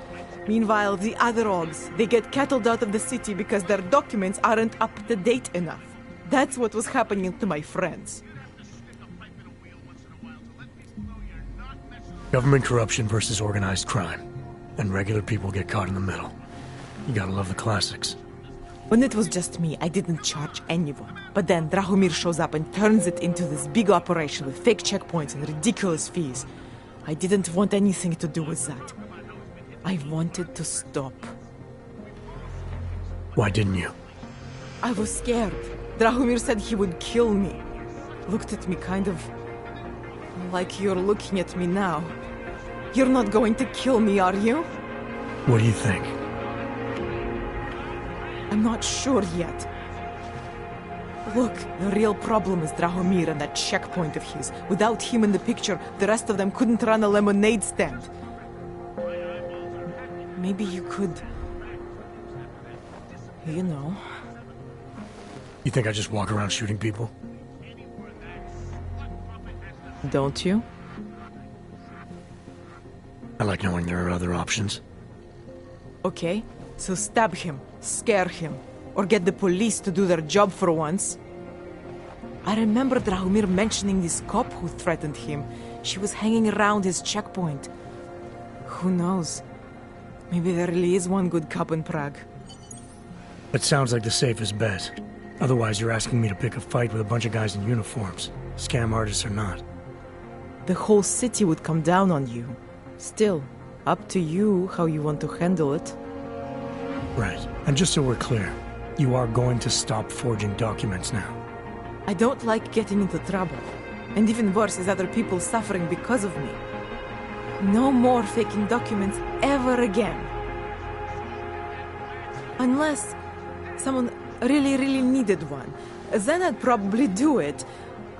Meanwhile, the other orgs, they get cattled out of the city because their documents aren't up to date enough. That's what was happening to my friends. Government corruption versus organized crime. And regular people get caught in the middle. You gotta love the classics. When it was just me, I didn't charge anyone. But then Drahomir shows up and turns it into this big operation with fake checkpoints and ridiculous fees. I didn't want anything to do with that. I wanted to stop. Why didn't you? I was scared. Drahomir said he would kill me. Looked at me kind of like you're looking at me now. You're not going to kill me, are you? What do you think? I'm not sure yet. Look, the real problem is Drahomir and that checkpoint of his. Without him in the picture, the rest of them couldn't run a lemonade stand. Maybe you could... You know... You think I just walk around shooting people? Don't you? I like knowing there are other options. Okay, so stab him, scare him, or get the police to do their job for once. I remember Drahomir mentioning this cop who threatened him. She was hanging around his checkpoint. Who knows? Maybe there really is one good cop in Prague. That sounds like the safest bet. Otherwise, you're asking me to pick a fight with a bunch of guys in uniforms. Scam artists or not. The whole city would come down on you. Still, up to you how you want to handle it. Right. And just so we're clear, you are going to stop forging documents now. I don't like getting into trouble. And even worse is other people suffering because of me. No more faking documents ever again. Unless someone really needed one. Then I'd probably do it.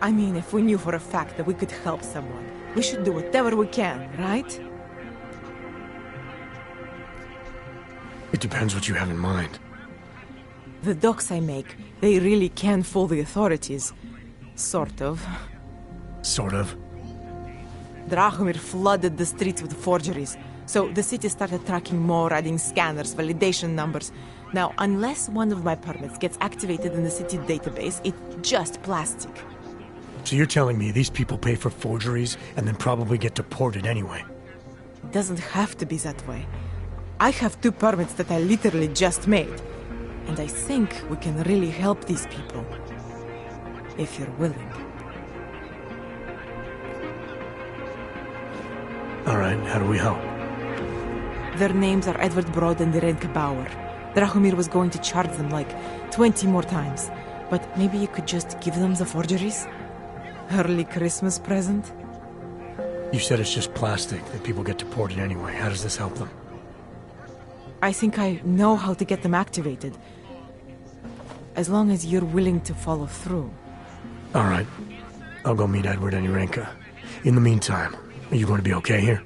I mean, if we knew for a fact that we could help someone. We should do whatever we can, right? It depends what you have in mind. The docs I make, they really can fool the authorities. Sort of. Sort of? Drahomir flooded the streets with forgeries. So the city started tracking more, adding scanners, validation numbers. Now, unless one of my permits gets activated in the city database, it's just plastic. So you're telling me these people pay for forgeries and then probably get deported anyway? It doesn't have to be that way. I have 2 permits that I literally just made. And I think we can really help these people. If you're willing. Alright, how do we help? Their names are Edward Broad and Irenka Bauer. Drahomir was going to charge them like 20 more times. But maybe you could just give them the forgeries? Early Christmas present? You said it's just plastic, that people get deported anyway. How does this help them? I think I know how to get them activated. As long as you're willing to follow through. Alright. I'll go meet Edward and Irenka. In the meantime, are you going to be okay here?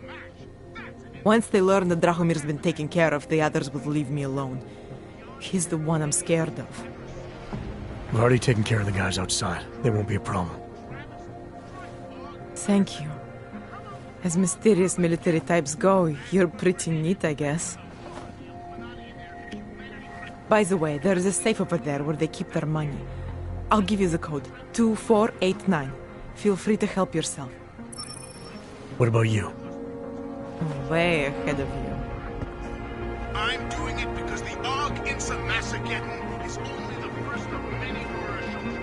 Once they learn that Drahomir's been taken care of, the others will leave me alone. He's the one I'm scared of. We've already taken care of the guys outside. They won't be a problem. Thank you. As mysterious military types go, you're pretty neat, I guess. By the way, there is a safe over there where they keep their money. I'll give you the code. 2489. Feel free to help yourself. What about you? Way ahead of you. I'm doing it because the Og Insa Massageddon is only the first of many horror shows.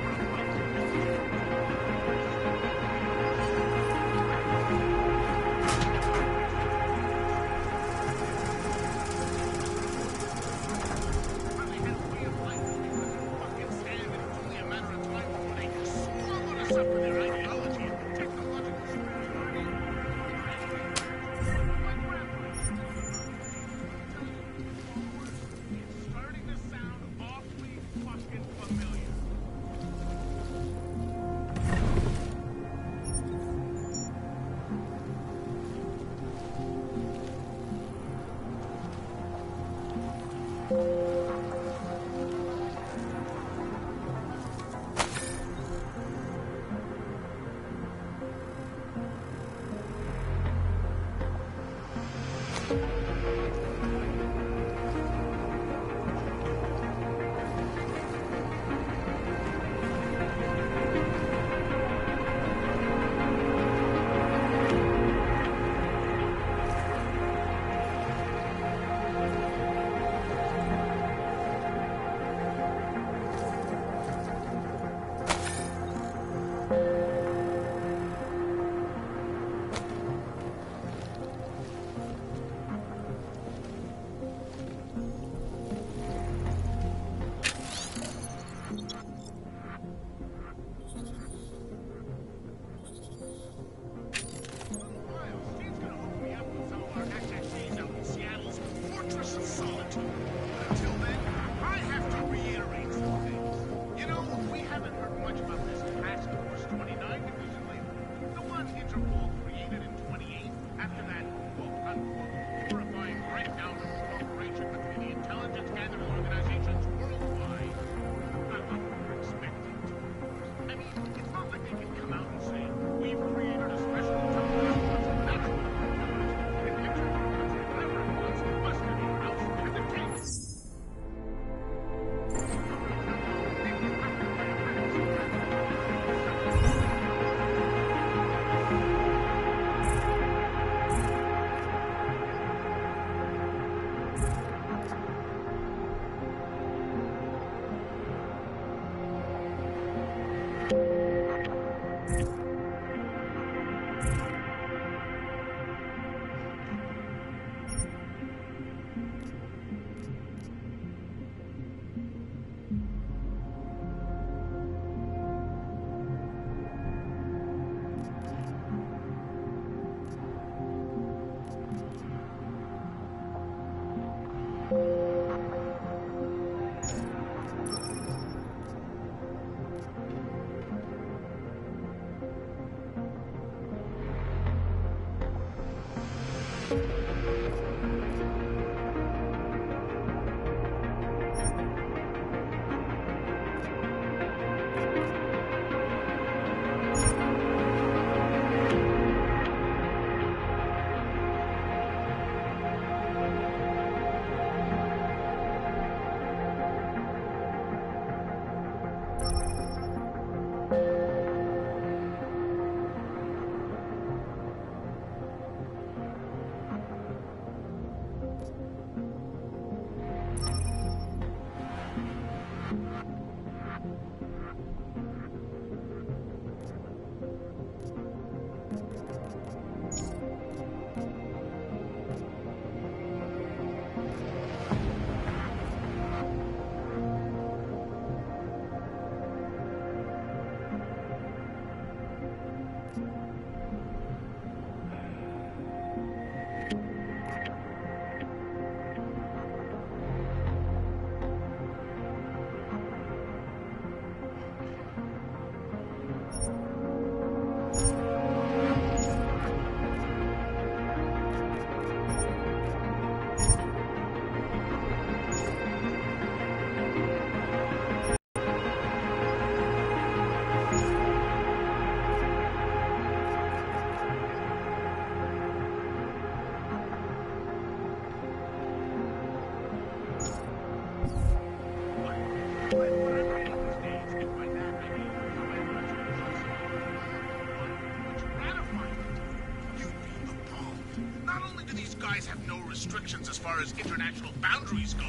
Restrictions as far as international boundaries go.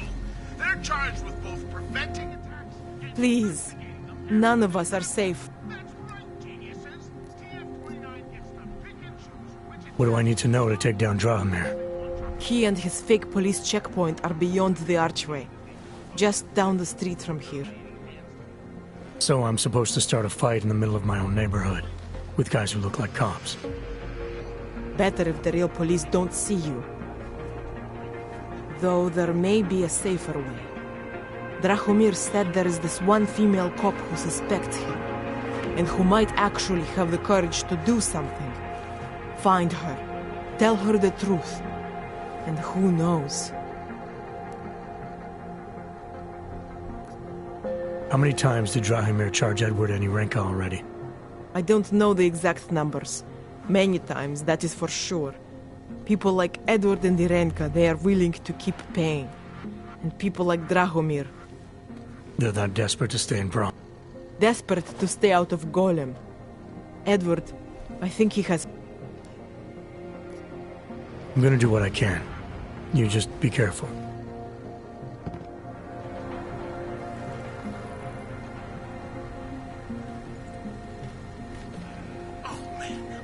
They're charged with both preventing attacks and... Please. None of us are safe. What do I need to know to take down Drahomir? He and his fake police checkpoint are beyond the archway. Just down the street from here. So I'm supposed to start a fight in the middle of my own neighborhood, with guys who look like cops. Better if the real police don't see you. Though there may be a safer way. Drahomir said there is this one female cop who suspects him, and who might actually have the courage to do something. Find her, tell her the truth, and who knows? How many times did Drahomir charge Edward any Renka already? I don't know the exact numbers. Many times, that is for sure. People like Edward and Irenka, they are willing to keep paying. And people like Drahomir. They're that desperate to stay in Prague. Desperate to stay out of Golem. Edward, I think he has... I'm gonna do what I can. You just be careful.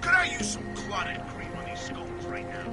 Could I use some clotted cream on these scones right now?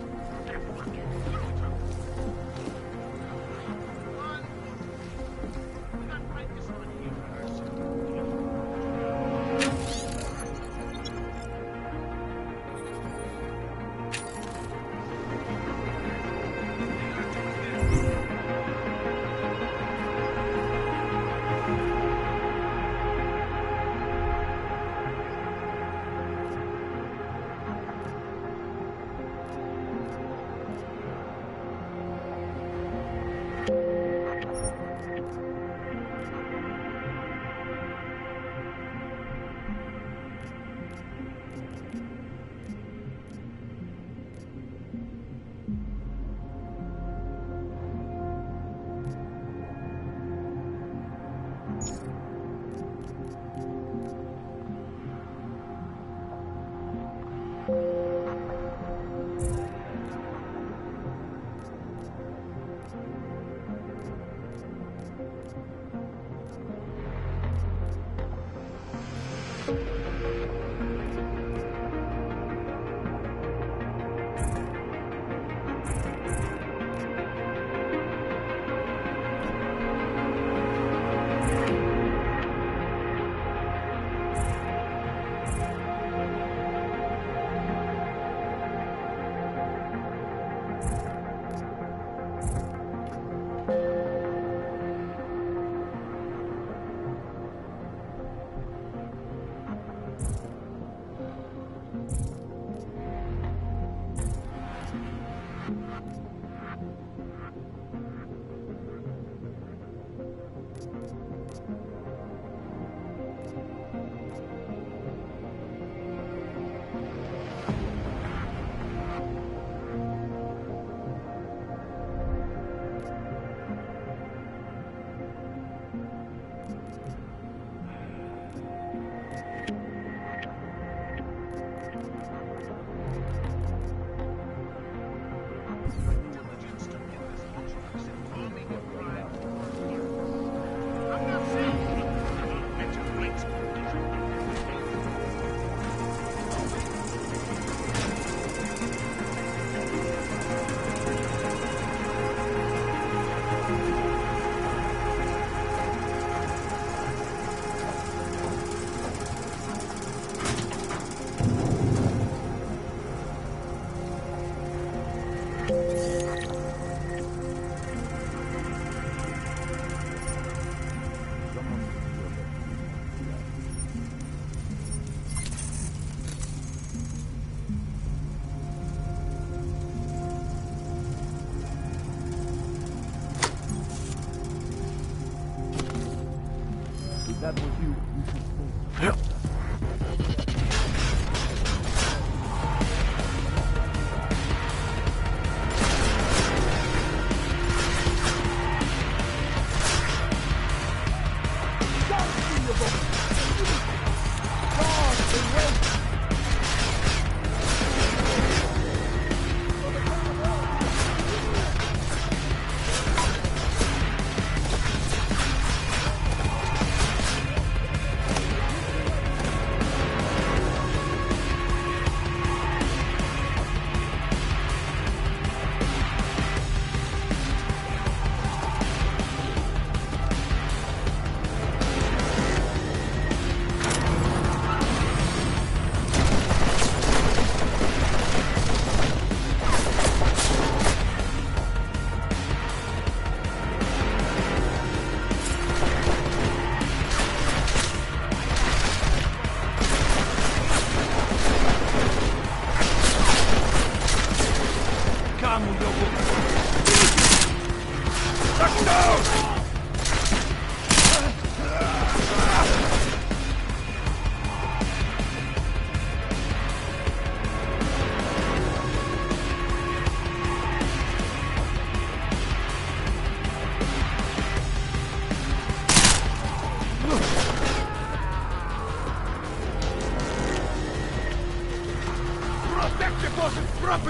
That was you. You should stay.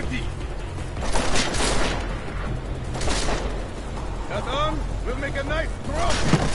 ready. Cut on, we'll make a nice drop!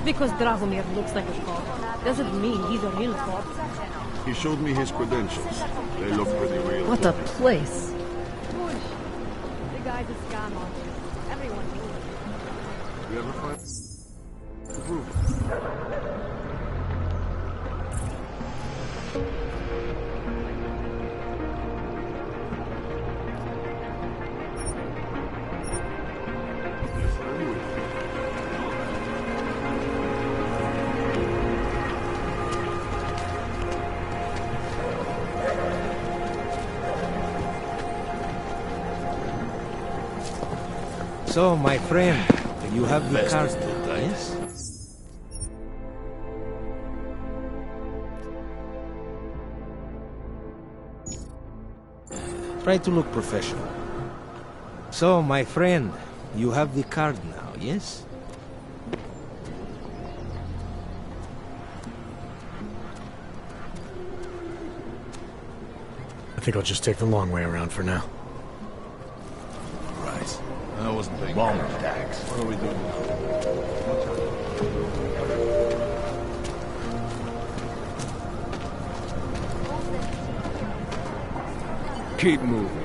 Just because Dragomir looks like a cop doesn't mean he's a real cop. He showed me his credentials. They look pretty real. What a place. Push. The guy's a scam artist. Everyone knows it. You ever find... Prove it. So, my friend, you have the card, yes? Try to look professional. So, my friend, you have the card now, yes? I think I'll just take the long way around for now. Right. I wasn't thinking. Bomb attacks. What are we doing now? Keep moving.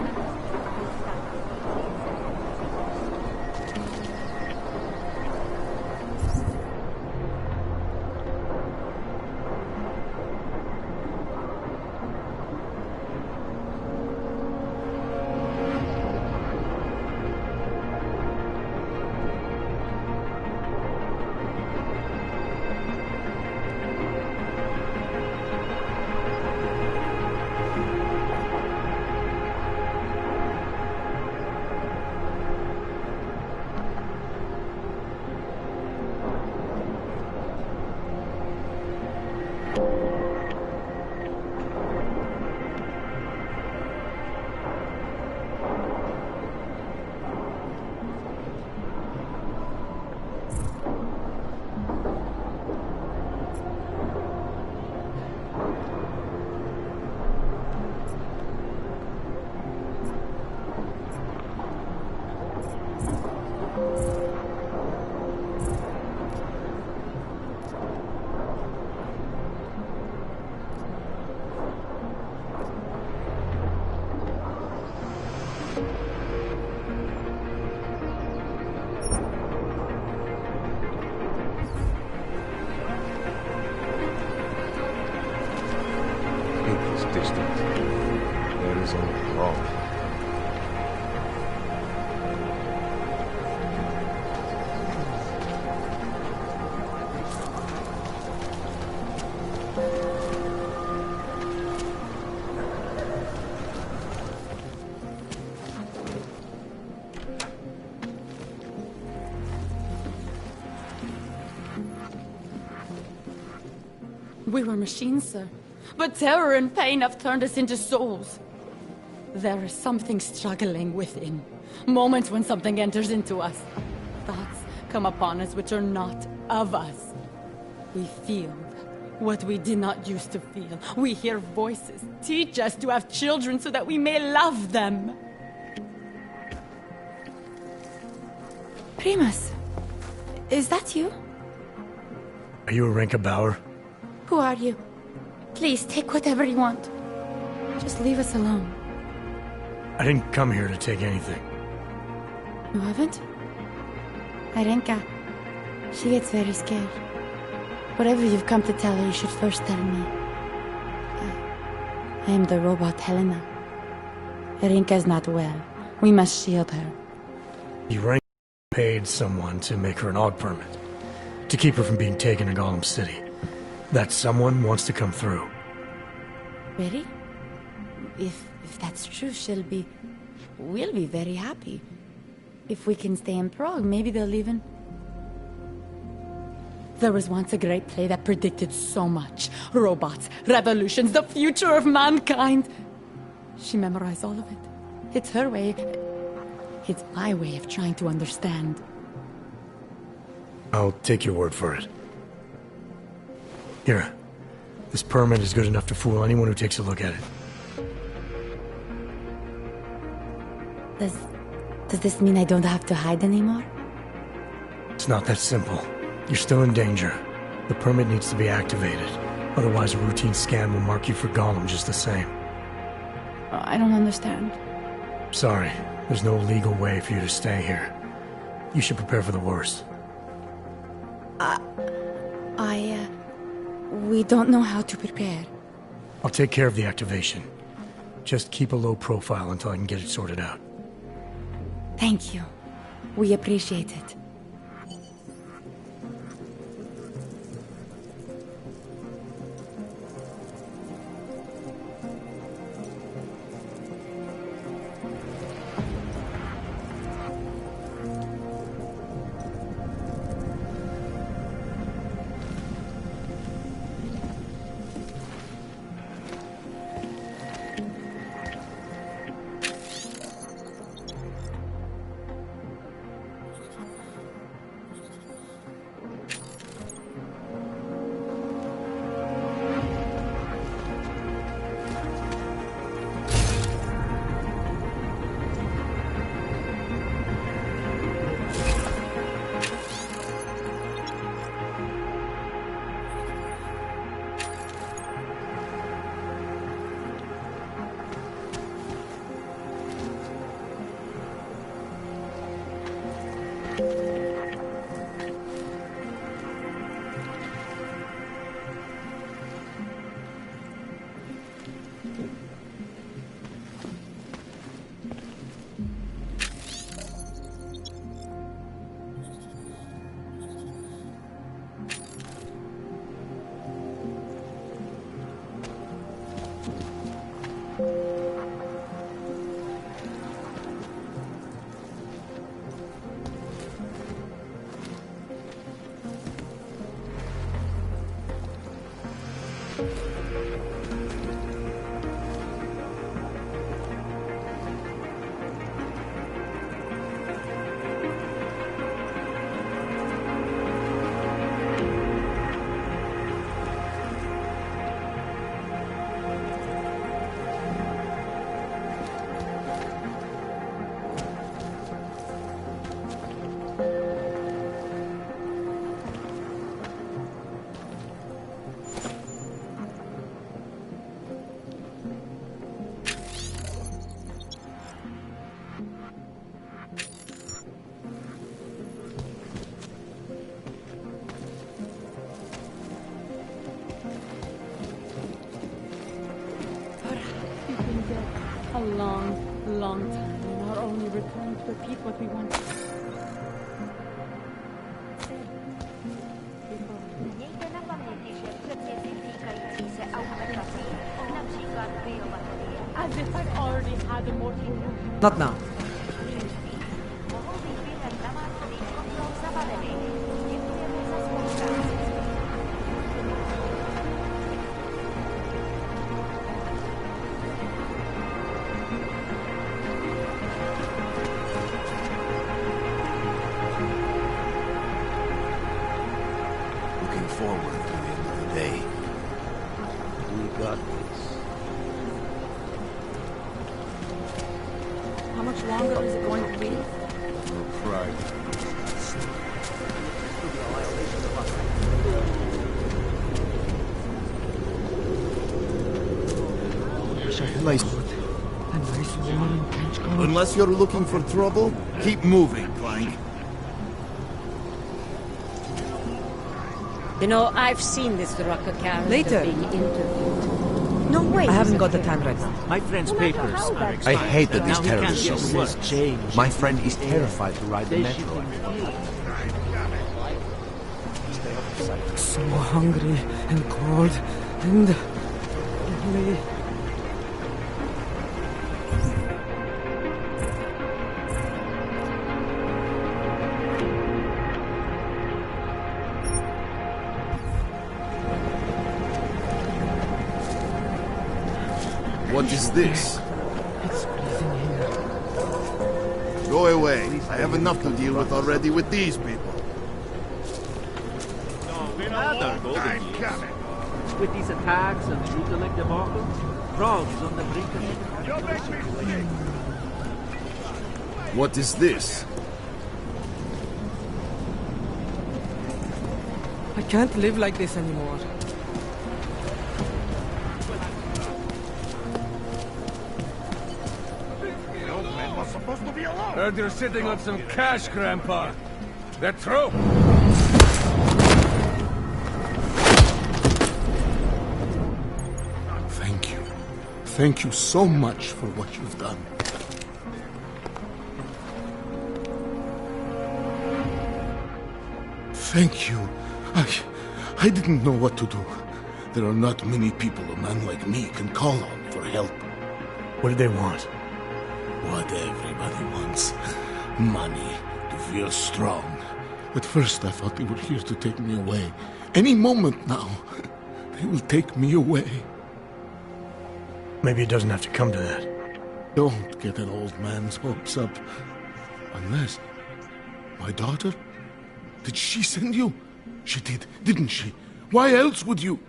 We were machines, sir. But terror and pain have turned us into souls. There is something struggling within. Moments when something enters into us. Thoughts come upon us which are not of us. We feel what we did not used to feel. We hear voices. Teach us to have children so that we may love them. Primus, is that you? Are you a Renka Bauer? Who are you? Please, take whatever you want. Just leave us alone. I didn't come here to take anything. You haven't? Arenka. She gets very scared. Whatever you've come to tell her, you should first tell me. I am the robot Helena. Arenka's not well. We must shield her. You paid someone to make her an AUG permit. To keep her from being taken to Gollum City. That someone wants to come through. Really? If that's true, we'll be very happy. If we can stay in Prague, maybe they'll even... There was once a great play that predicted so much. Robots, revolutions, the future of mankind. She memorized all of it. It's her way. It's my way of trying to understand. I'll take your word for it. Here. This permit is good enough to fool anyone who takes a look at it. Does this mean I don't have to hide anymore? It's not that simple. You're still in danger. The permit needs to be activated. Otherwise, a routine scan will mark you for Gollum just the same. I don't understand. Sorry, there's no legal way for you to stay here. You should prepare for the worst. We don't know how to prepare. I'll take care of the activation. Just keep a low profile until I can get it sorted out. Thank you. We appreciate it. A long, long time, and our only return to repeat what we want. Miejcie na pamięci, że przedmioty wnikające się automatycznie, na przykład biobaterie. As if I've already had a mortal wound. Not now. Forward to the end of the day. We got this. How much longer is it going to be? No pride. Unless you're looking for trouble, keep moving, Clank. You know, I've seen this rocker character Later. being interviewed. No way. I haven't got the time right now. My friend's papers are expired. I hate that these Now he terrorists can't show get this. work changed. My friend is terrified to ride the metro. So hungry and cold and lonely. What is this? It's freezing here. Go away. I have enough to deal with already with these people. Another golden years. With these attacks and the Utelik debacle, Prague is on the brink of... What is this? I can't live like this anymore. The old man was supposed to be alone. Heard you're sitting on some cash, Grandpa. That true? Thank you. Thank you so much for what you've done. Thank you. I didn't know what to do. There are not many people a man like me can call on for help. What did they want? What everybody wants. Money, to feel strong. At first I thought they were here to take me away. Any moment now, they will take me away. Maybe it doesn't have to come to that. Don't get an old man's hopes up. Unless... My daughter? Did she send you? She did, didn't she? Why else would you?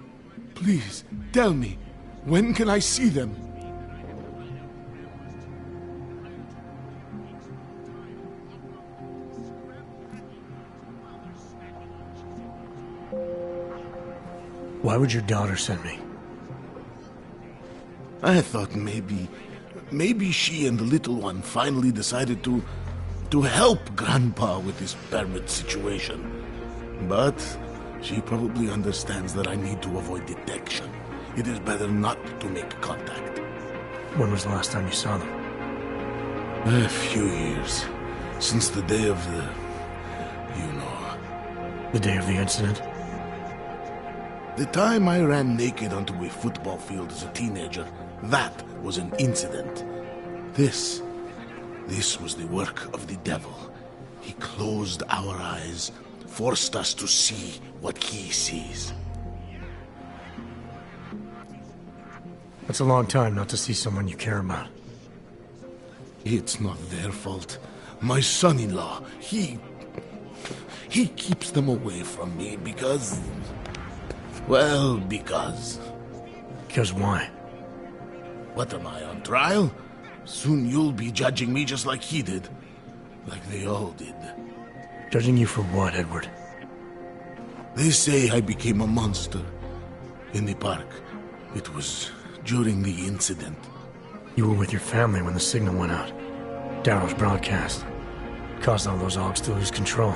Please, tell me. When can I see them? Why would your daughter send me? I thought maybe she and the little one finally decided to help Grandpa with his permit situation. But she probably understands that I need to avoid detection. It is better not to make contact. When was the last time you saw them? A few years. Since the day of the... you know. The day of the incident? The time I ran naked onto a football field as a teenager, that was an incident. This was the work of the devil. He closed our eyes, forced us to see what he sees. That's a long time not to see someone you care about. It's not their fault. My son-in-law, he keeps them away from me because... well, because... Because why? What am I, on trial? Soon you'll be judging me just like he did. Like they all did. Judging you for what, Edward? They say I became a monster. In the park. It was during the incident. You were with your family when the signal went out. Darrow's broadcast. Caused all those Augs to lose control.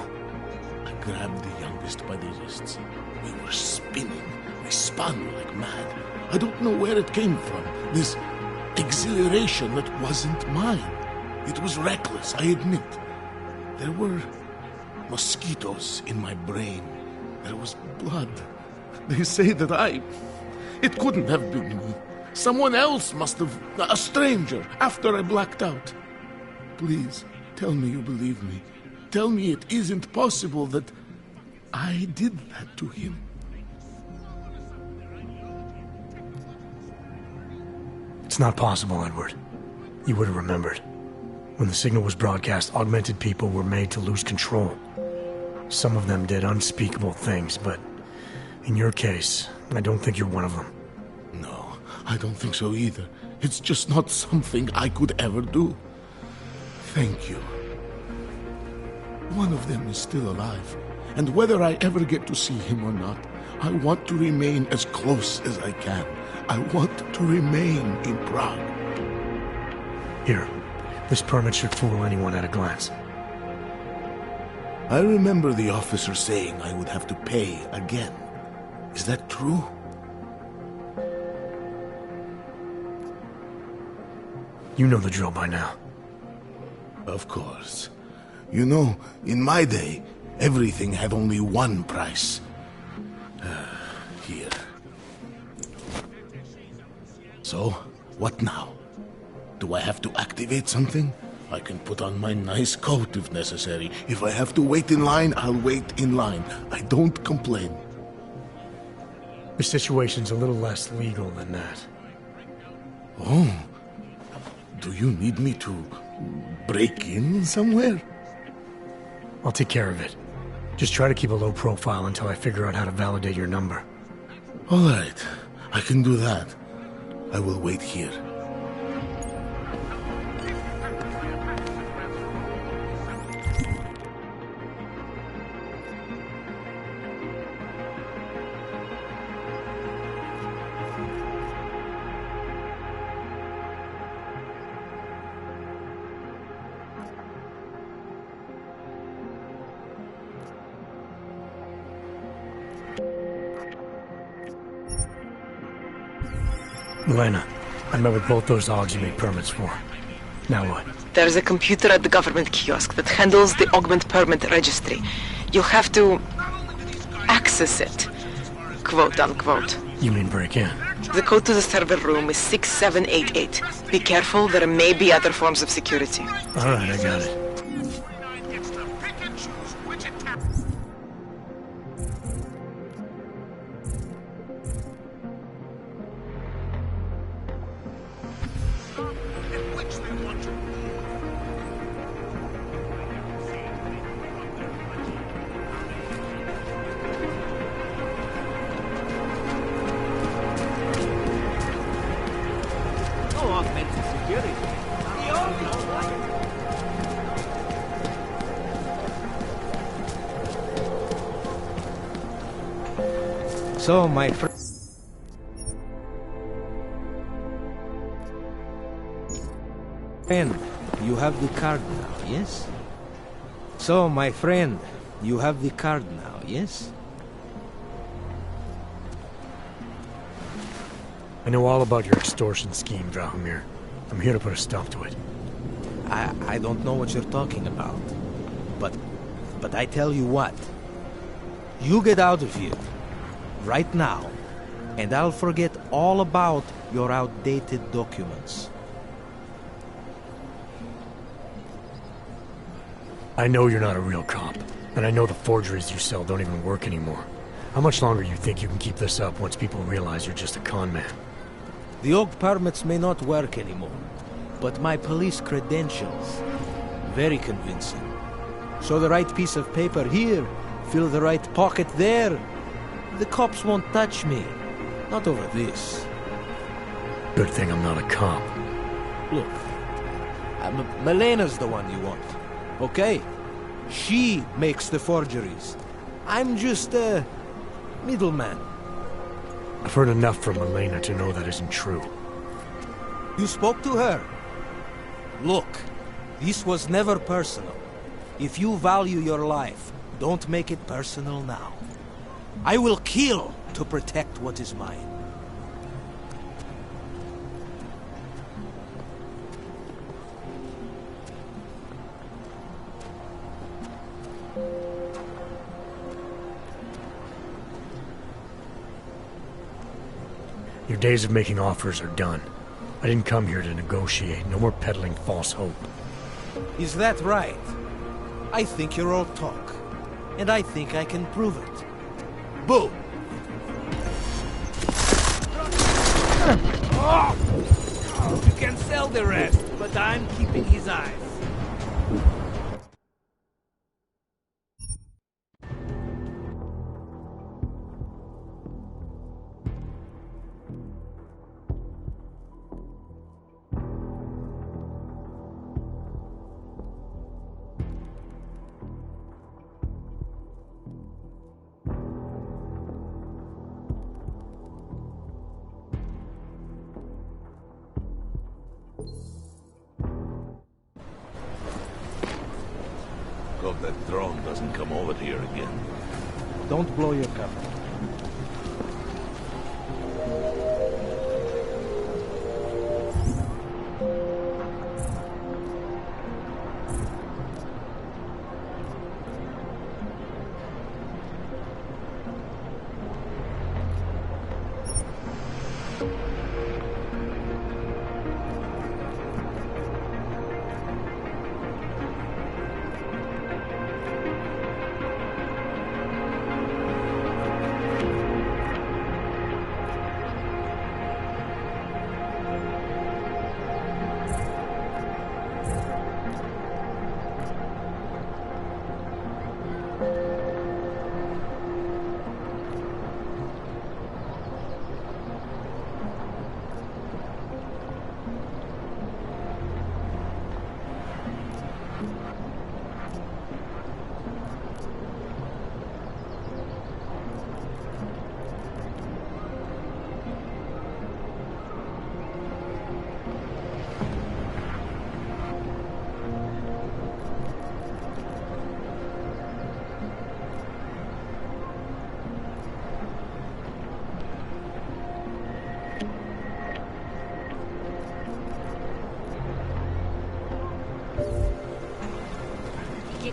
I grabbed the youngest by the wrists. We were spinning. We spun like mad. I don't know where it came from. This exhilaration that wasn't mine. It was reckless, I admit. There were mosquitoes in my brain. There was blood. They say that it couldn't have been me. Someone else must have... a stranger, after I blacked out. Please, tell me you believe me. Tell me it isn't possible that I did that to him. It's not possible, Edward. You would have remembered. When the signal was broadcast, augmented people were made to lose control. Some of them did unspeakable things, but in your case, I don't think you're one of them. No, I don't think so either. It's just not something I could ever do. Thank you. One of them is still alive, and whether I ever get to see him or not, I want to remain as close as I can. I want to remain in Prague. Here, this permit should fool anyone at a glance. I remember the officer saying I would have to pay again. Is that true? You know the drill by now. Of course. You know, in my day, everything had only one price. Here. So, what now? Do I have to activate something? I can put on my nice coat if necessary. If I have to wait in line, I'll wait in line. I don't complain. The situation's a little less legal than that. Oh. Do you need me to break in somewhere? I'll take care of it. Just try to keep a low profile until I figure out how to validate your number. All right. I can do that. I will wait here. Milena, I met with both those Augs you made permits for. Now what? There's a computer at the government kiosk that handles the augment permit registry. You'll have to access it, quote unquote. You mean break in? The code to the server room is 6788. Be careful, there may be other forms of security. All right, I got it. So, my friend, you have the card now, yes? So, my friend, you have the card now, yes? I know all about your extortion scheme, Drahomir. I'm here to put a stop to it. I don't know what you're talking about. But I tell you what. You get out of here. Right now. And I'll forget all about your outdated documents. I know you're not a real cop. And I know the forgeries you sell don't even work anymore. How much longer do you think you can keep this up once people realize you're just a con man? The OG permits may not work anymore, but my police credentials, very convincing. Show the right piece of paper here, fill the right pocket there. The cops won't touch me. Not over this. Good thing I'm not a cop. Look, Milena's the one you want, okay? She makes the forgeries. I'm just a middleman. I've heard enough from Milena to know that isn't true. You spoke to her? Look, this was never personal. If you value your life, don't make it personal now. I will kill to protect what is mine. Your days of making offers are done. I didn't come here to negotiate. No more peddling false hope. Is that right? I think you're all talk. And I think I can prove it. Boom! You can sell the rest, but I'm keeping his eyes. Hope that drone doesn't come over here again. Don't blow your cover.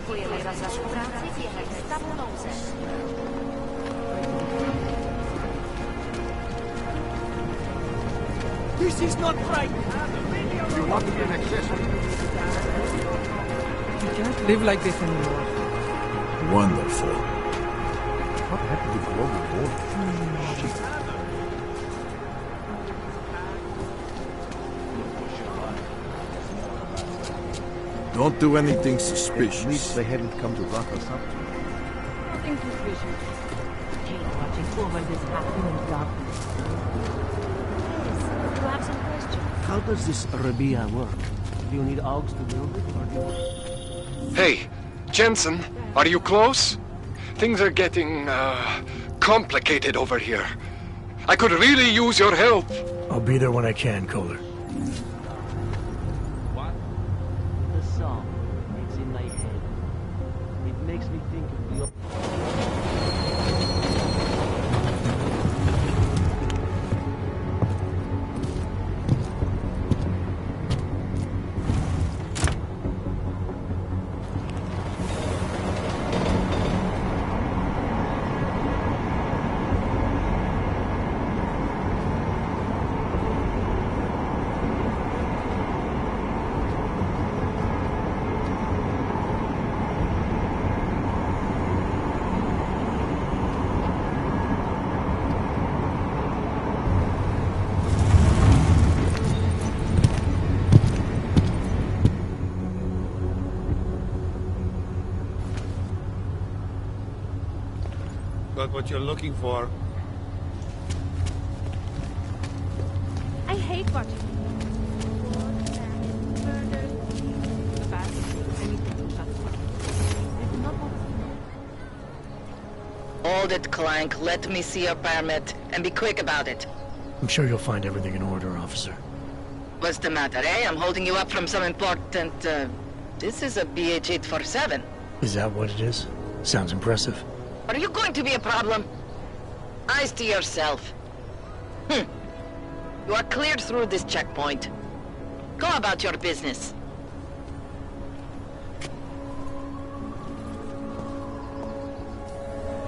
Děkujeme za spolupráci během stavu nouze. This is not right! You want to be an accessory? We can't live like this anymore. Wonderful. What happened to global warming? Don't do anything suspicious. At least they hadn't come to lock us up. Nothing suspicious. Jane watching over this happening in the darkness. You have some questions? How does this Rabia work? Do you need Augs to build it, or do you... Hey, Jensen, are you close? Things are getting, complicated over here. I could really use your help. I'll be there when I can, Kohler. The song, it's in my head. It makes me think of the... Got what you're looking for. I hate watching. Hold it, Clank. Let me see your permit, and be quick about it. I'm sure you'll find everything in order, officer. What's the matter, eh? I'm holding you up from some important, This is a BH-847. Is that what it is? Sounds impressive. Are you going to be a problem? Eyes to yourself. You are cleared through this checkpoint. Go about your business.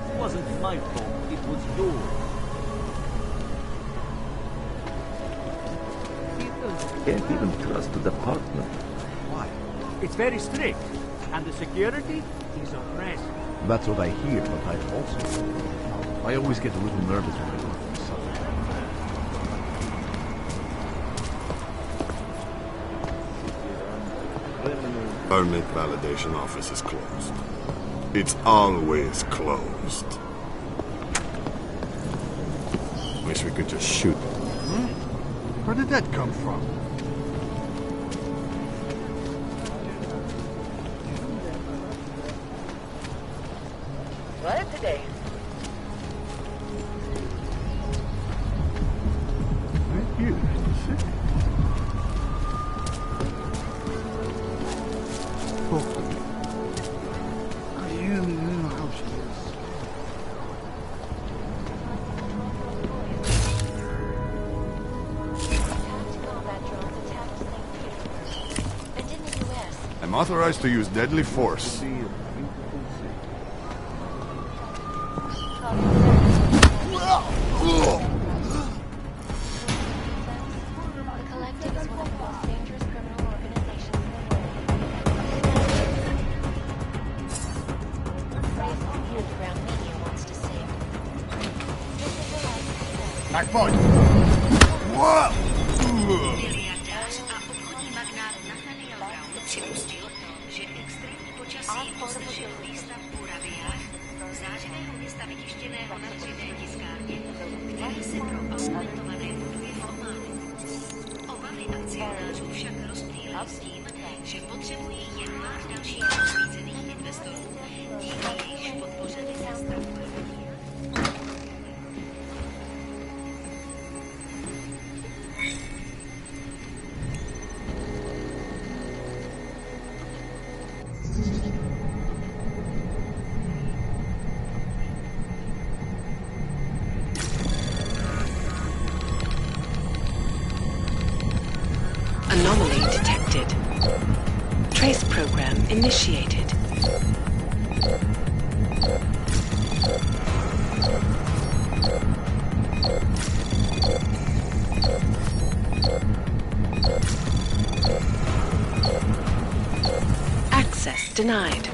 It wasn't my fault, it was yours. Can't even trust the department. Why? It's very strict, and the security is oppressive. That's what I hear, but I always get a little nervous when I work for Southern. Permit validation office is closed. It's always closed. Wish we could just shoot them. Where did that come from? What today? I'm authorized to use deadly force. Back point. Whoa! Připustil, že extrémní počasí označil výstavbu Rabiách, zářivého města vytištěného na 3D tiskárně, který se pro augmentované buduje formátu. Obavy akcionářů však rozptýlil s tím, že potřebují jen pár dalších rozvícených investorů, díky jejichž podpoře výstavbu. Anomaly detected. Trace program initiated. denied.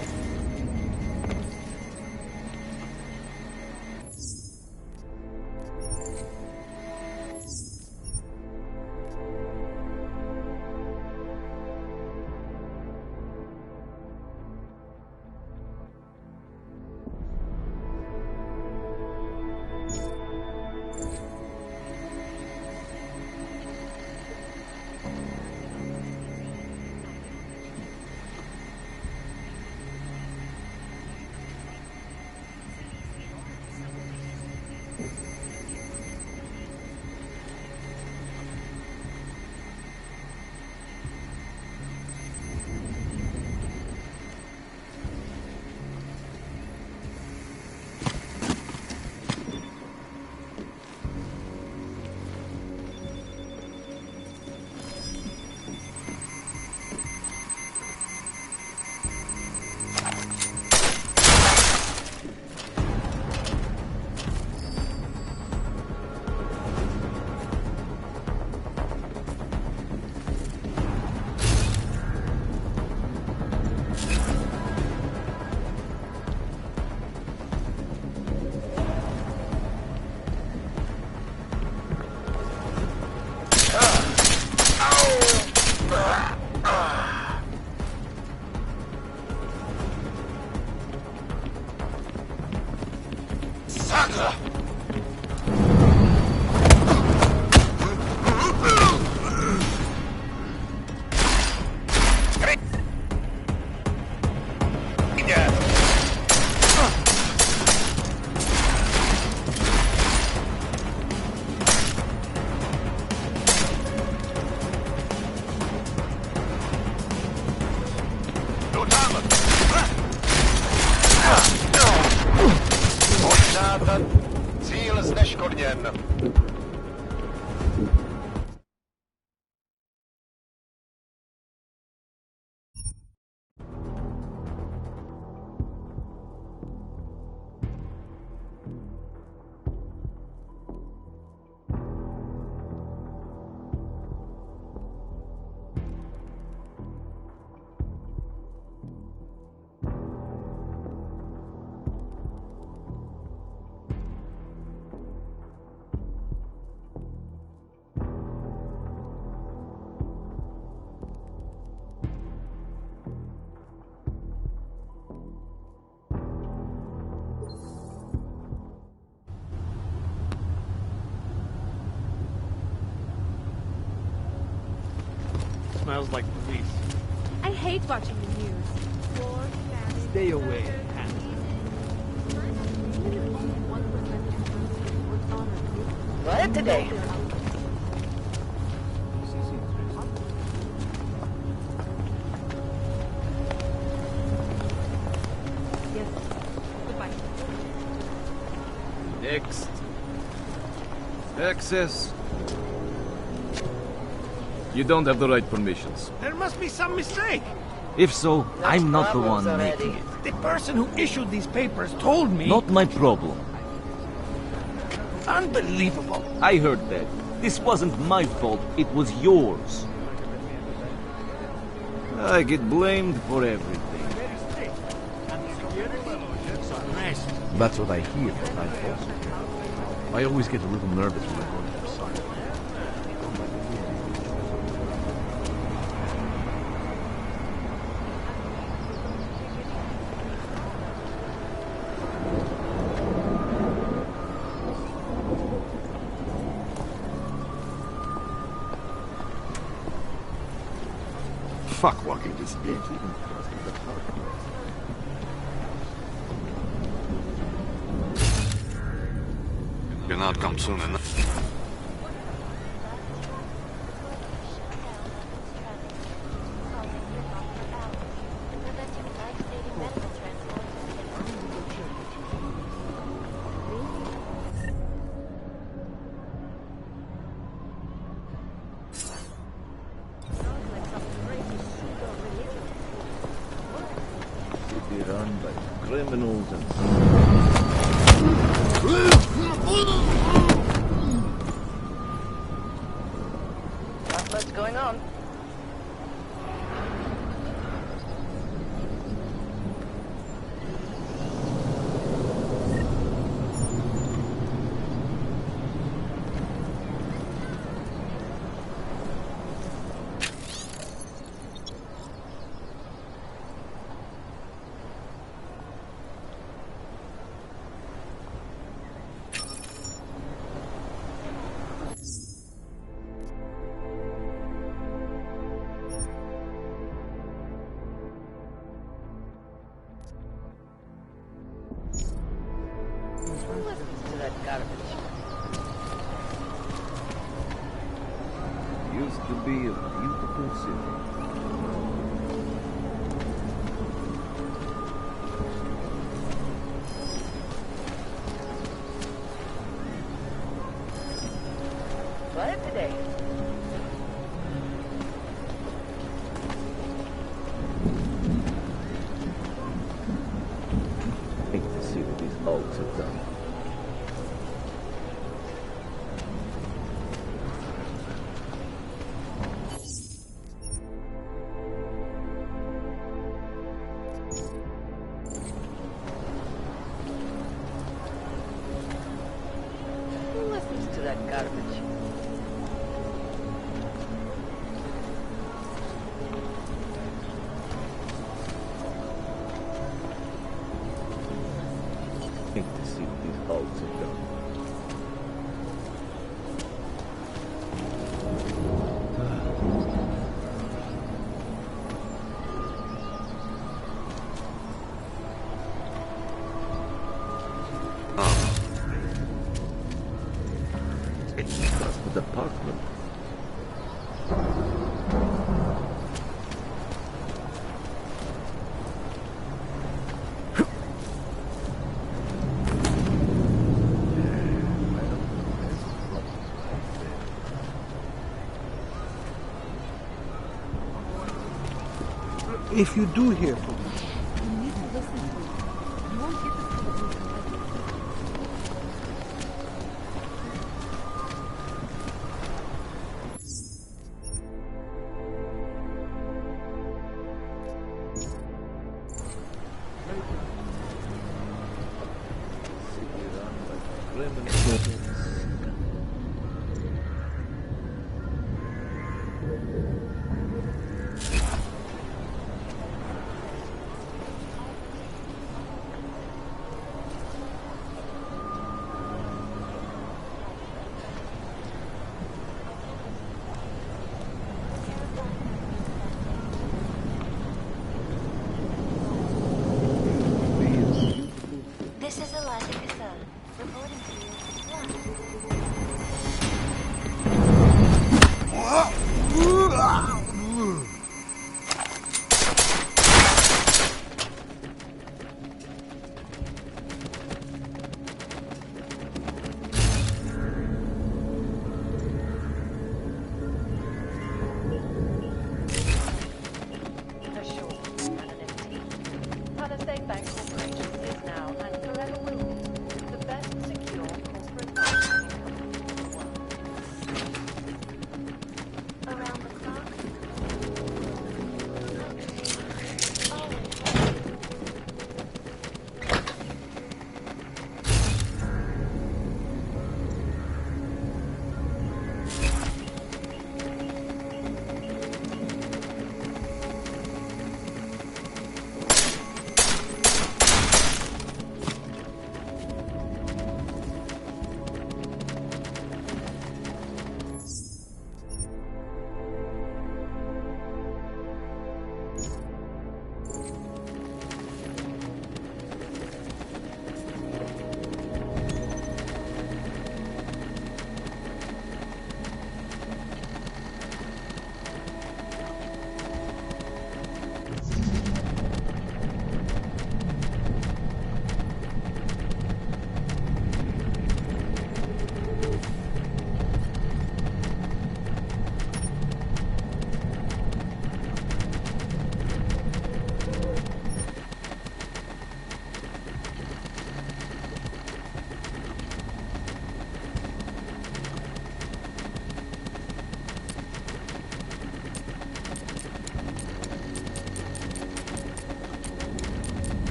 Cíl zneškodněn. Smells like police. I hate watching the news. Stay away. What today? Yes. Goodbye. Next. Access. You don't have the right permissions. There must be some mistake. If so, I'm not the one making it. The person who issued these papers told me... Not my problem. Unbelievable. I heard that. This wasn't my fault, it was yours. I get blamed for everything. That's what I hear from night folks. I always get a little nervous when I'm going to the side. Fuck walking this gate. Cannot come soon enough. City run by criminals and... Not much going on. used to be a beautiful city. Try it today. Hate to see what these hogs have done. Who listens to that garbage? Hate to see what these hogs have done. It's just the department. If you do hear from me, You need to listen to it. You won't get the kind of news like this.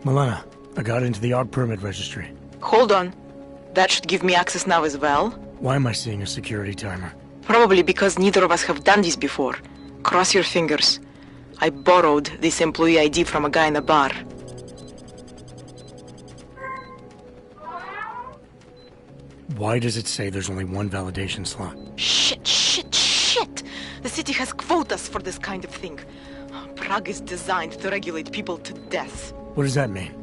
Milena, I got into the AUG permit registry. Hold on. That should give me access now as well. Why am I seeing a security timer? Probably because neither of us have done this before. Cross your fingers. I borrowed this employee ID from a guy in a bar. Why does it say there's only one validation slot? Shit! The city has quotas for this kind of thing. Prague is designed to regulate people to death. What does that mean?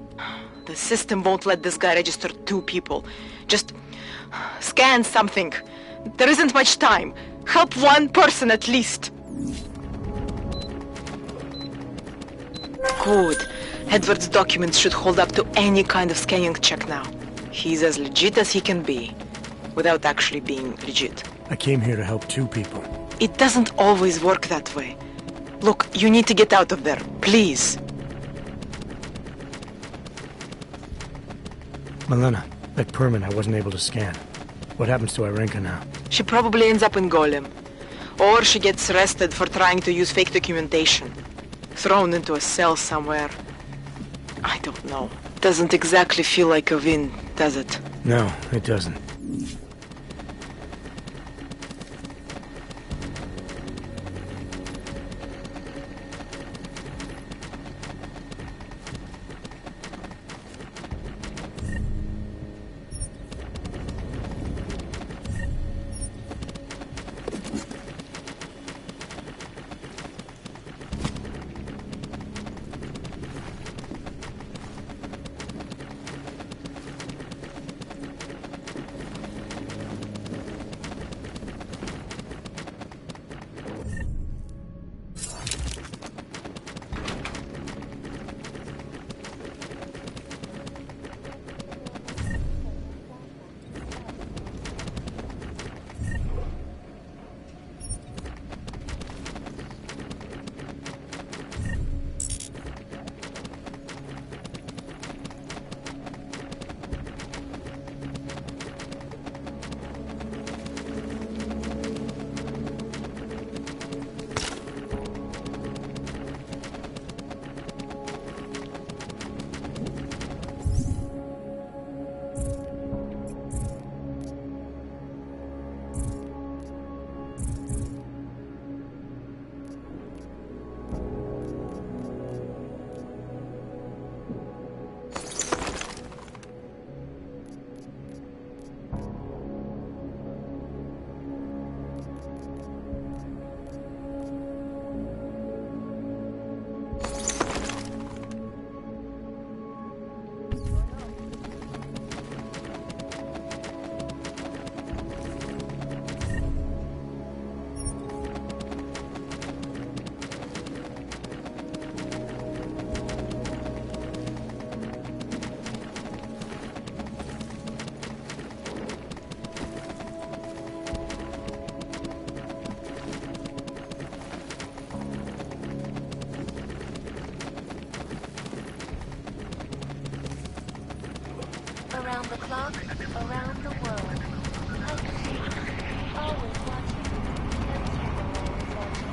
The system won't let this guy register 2 people. Just scan something. There isn't much time. Help 1 person at least. Good. Edward's documents should hold up to any kind of scanning check now. He's as legit as he can be, without actually being legit. I came here to help 2 people. It doesn't always work that way. Look, you need to get out of there, please. Milena, that permit I wasn't able to scan. What happens to Irenka now? probably ends up in Golem. Or she gets arrested for trying to use fake documentation. Thrown into a cell somewhere. I don't know. Doesn't exactly feel like a win, does it? No, it doesn't. Around the clock, around the world. I can see you. Always watching. Can't see them always watching.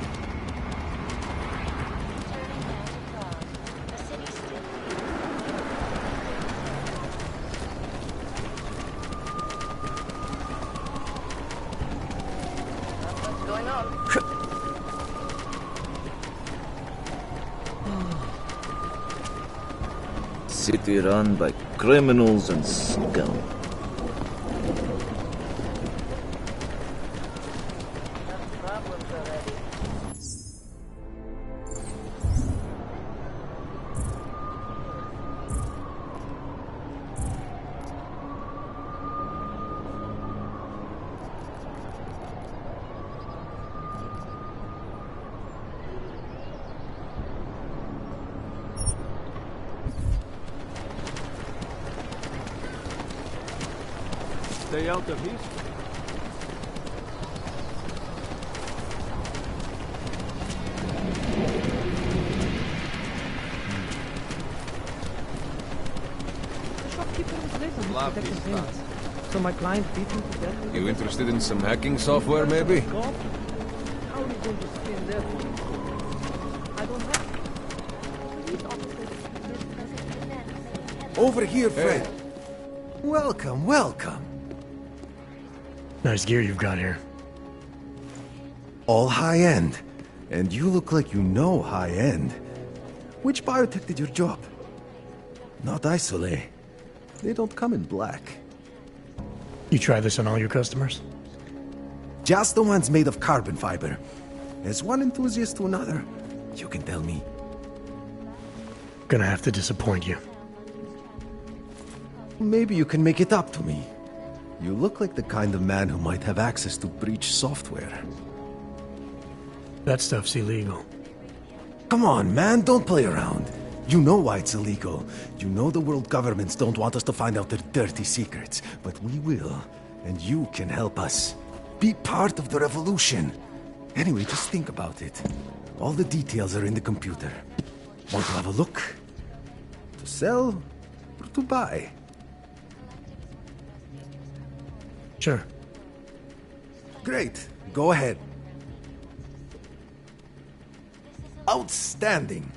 Turning now to Prague. The city still What's going on? City run by criminals and scum. Stay out of his way. The shopkeeper was late on his protective payments. So my client beat him to death. You interested in some hacking software, maybe? How are you going to spin that one? I don't have. Police officers, Miss President, Over here, Fred. Welcome, welcome. Nice gear you've got here. All high-end. And you look like you know high-end. Which biotech did your job? Not Isolate. They don't come in black. You try this on all your customers? Just the ones made of carbon fiber. As one enthusiast to another, you can tell me. Gonna have to disappoint you. Maybe you can make it up to me. You look like the kind of man who might have access to breach software. That stuff's illegal. Come on, man, don't play around. You know why it's illegal. You know the world governments don't want us to find out their dirty secrets. But we will, and you can help us. Be part of the revolution. Anyway, just think about it. All the details are in the computer. Want to have a look? To sell or to buy? Sure. Great. Go ahead. Outstanding.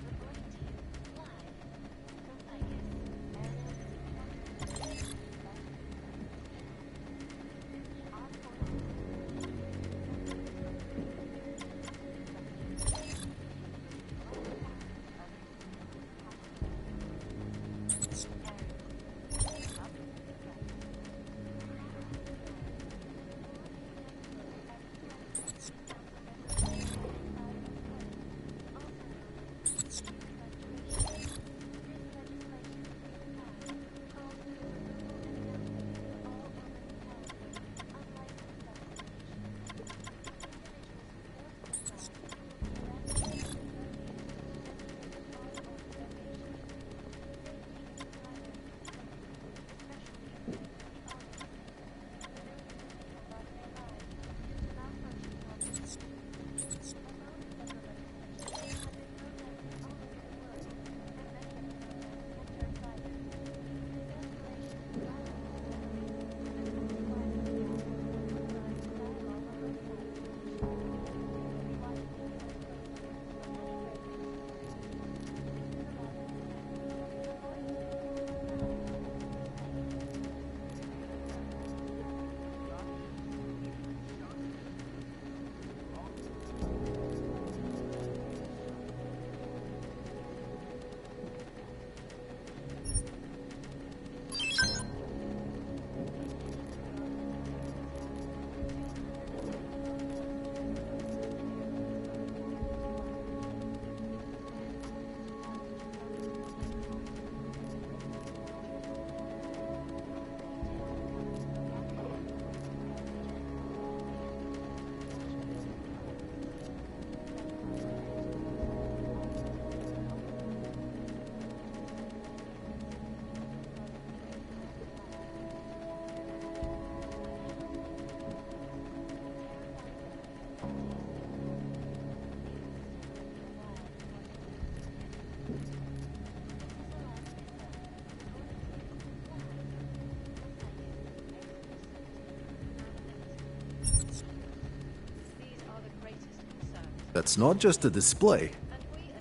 That's not just a display.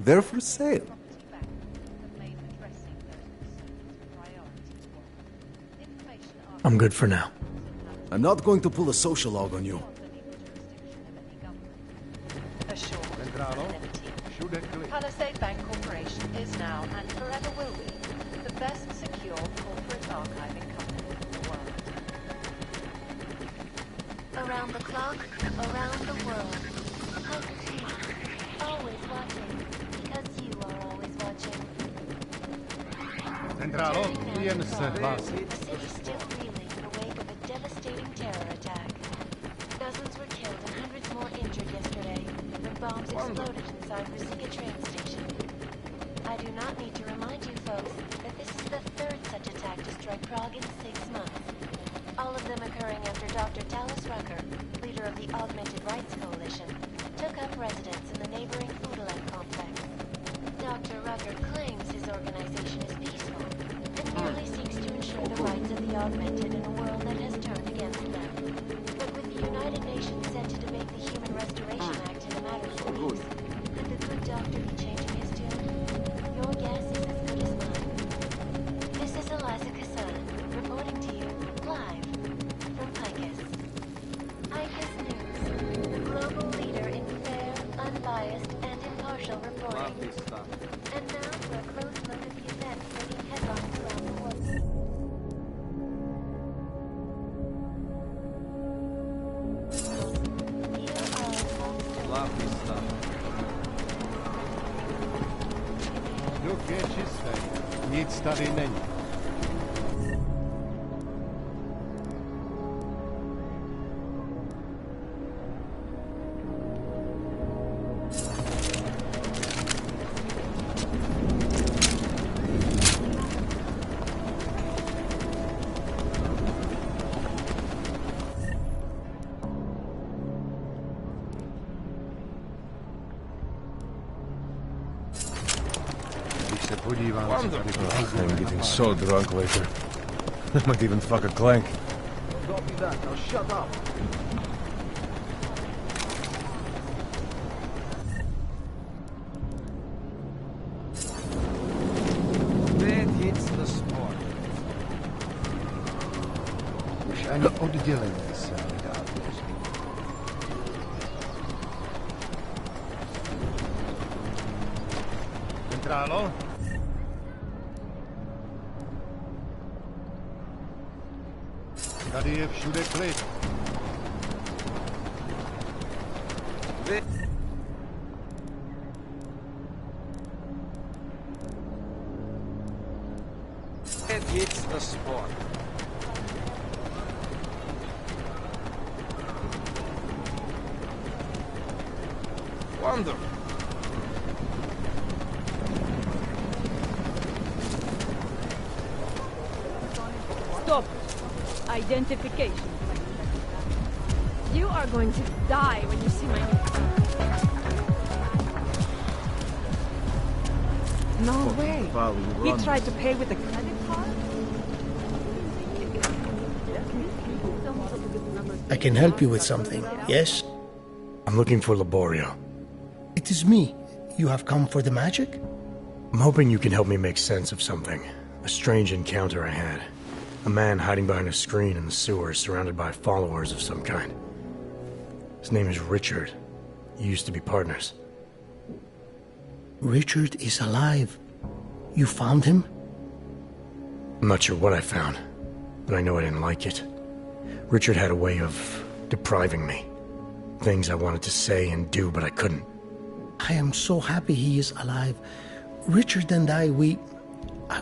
They're for sale. I'm good for now. I'm not going to pull a social log on you. Palisade Bank Corporation is now and forever will be the best secure corporate archiving company in the world. Around the clock, around the world. Always watching, because you are always watching. The city still reeling in the wake of a devastating terror attack. Dozens were killed and hundreds more injured yesterday when bombs exploded inside Rosica train station. I do not need to remind you folks that this is the third such attack to strike Prague in 6 months. All of them occurring after Dr. Talis Rucker, leader of the Augmented Rights Coalition, took up residence in the neighboring Udalen complex. Dr. Rucker claims his organization is peaceful and merely seeks to ensure the rights of the augmented in a world that has turned against them. But with the United Nations set to debate the Human Restoration Act in a matter of weeks, could the good doctor be changing his tune? Your guess is as good as mine. This is a And now for a close look at the events making headlines around the world. Duch je čistý, nic tady není. I'm getting so drunk later. I might even fuck a clank. Copy that, now shut up. Bed hits the spot. Už ani oddělení se nedá věřit. Centrálo? Tady je všude klid. It hits the spot. Wonder. Stop. Identification. You are going to die when you see my new car. No way. He tried to pay with a credit card? I can help you with something, yes? I'm looking for Laborio. It is me. You have come for the magic? I'm hoping you can help me make sense of something. A strange encounter I had. A man hiding behind a screen in the sewers, surrounded by followers of some kind. His name is Richard. You used to be partners. Richard is alive. You found him? I'm not sure what I found, but I know I didn't like it. Richard had a way of depriving me. Things I wanted to say and do, but I couldn't. I am so happy he is alive. Richard and I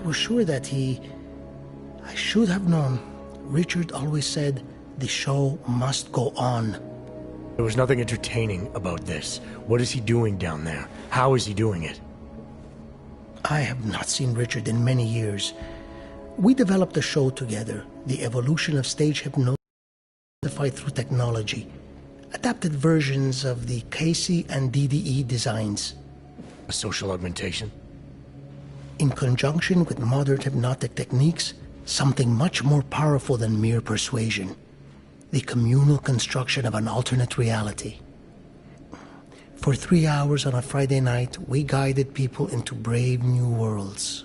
was sure that I should have known. Richard always said, the show must go on. There was nothing entertaining about this. What is he doing down there? How is he doing it? I have not seen Richard in many years. We developed a show together, the evolution of stage hypnosis modified through technology, adapted versions of the KC and DDE designs. A social augmentation? In conjunction with modern hypnotic techniques, something much more powerful than mere persuasion. The communal construction of an alternate reality. For 3 hours on a Friday night, we guided people into brave new worlds.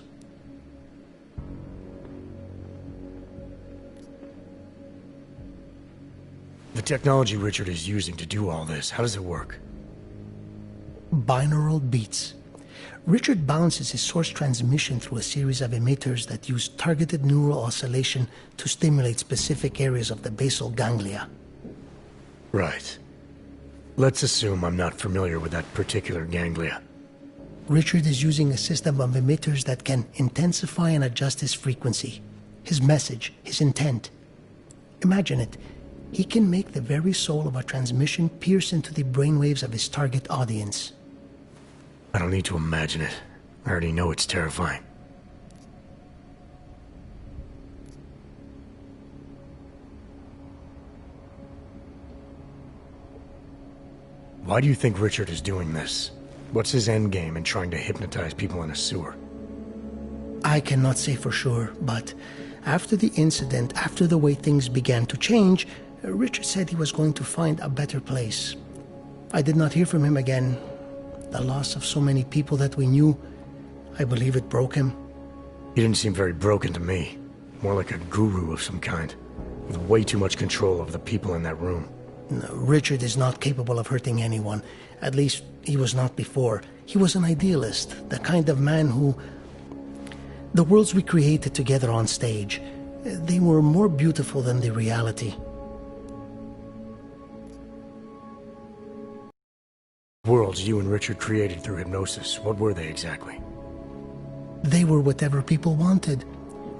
The technology Richard is using to do all this, how does it work? Binaural beats. Richard bounces his source transmission through a series of emitters that use targeted neural oscillation to stimulate specific areas of the basal ganglia. Right. Let's assume I'm not familiar with that particular ganglia. Richard is using a system of emitters that can intensify and adjust his frequency, his message, his intent. Imagine it. He can make the very soul of a transmission pierce into the brainwaves of his target audience. I don't need to imagine it. I already know it's terrifying. Why do you think Richard is doing this? What's his endgame in trying to hypnotize people in a sewer? I cannot say for sure, but after the incident, after the way things began to change, Richard said he was going to find a better place. I did not hear from him again. The loss of so many people that we knew, I believe it broke him. He didn't seem very broken to me. More like a guru of some kind, with way too much control over the people in that room. No, Richard is not capable of hurting anyone. At least, he was not before. He was an idealist, the kind of man who... The worlds we created together on stage, they were more beautiful than the reality. Worlds you and Richard created through hypnosis, what were they exactly? They were whatever people wanted,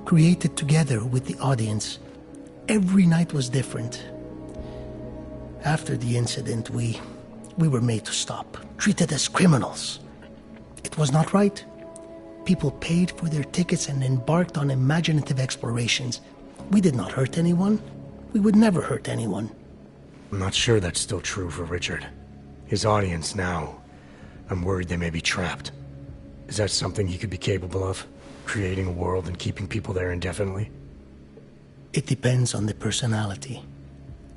created together with the audience. Every night was different. After the incident, we were made to stop, treated as criminals. It was not right. People paid for their tickets and embarked on imaginative explorations. We did not hurt anyone. We would never hurt anyone. I'm not sure that's still true for Richard. His audience now, I'm worried they may be trapped. Is that something he could be capable of? Creating a world and keeping people there indefinitely? It depends on the personality.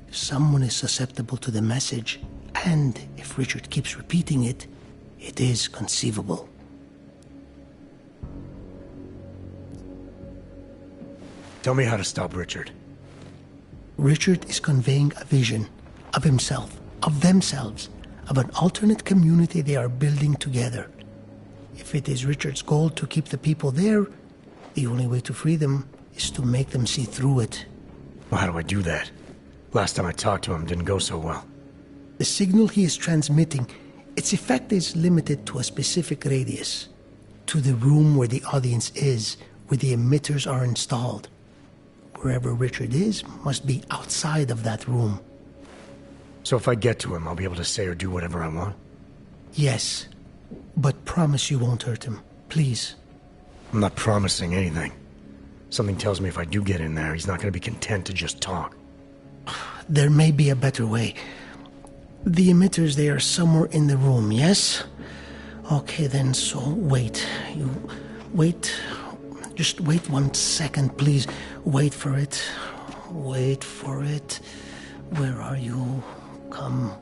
If someone is susceptible to the message, and if Richard keeps repeating it, it is conceivable. Tell me how to stop Richard. Richard is conveying a vision of himself, of themselves, of an alternate community they are building together. If it is Richard's goal to keep the people there, the only way to free them is to make them see through it. Well, how do I do that? Last time I talked to him didn't go so well. The signal he is transmitting, its effect is limited to a specific radius, to the room where the audience is, where the emitters are installed. Wherever Richard is must be outside of that room. So if I get to him, I'll be able to say or do whatever I want? Yes, but promise you won't hurt him, please. I'm not promising anything. Something tells me if I do get in there, he's not going to be content to just talk. There may be a better way. The emitters, they are somewhere in the room, yes? Okay then, so wait. You wait. Just wait 1 second, please. Wait for it. Wait for it. Where are you? Come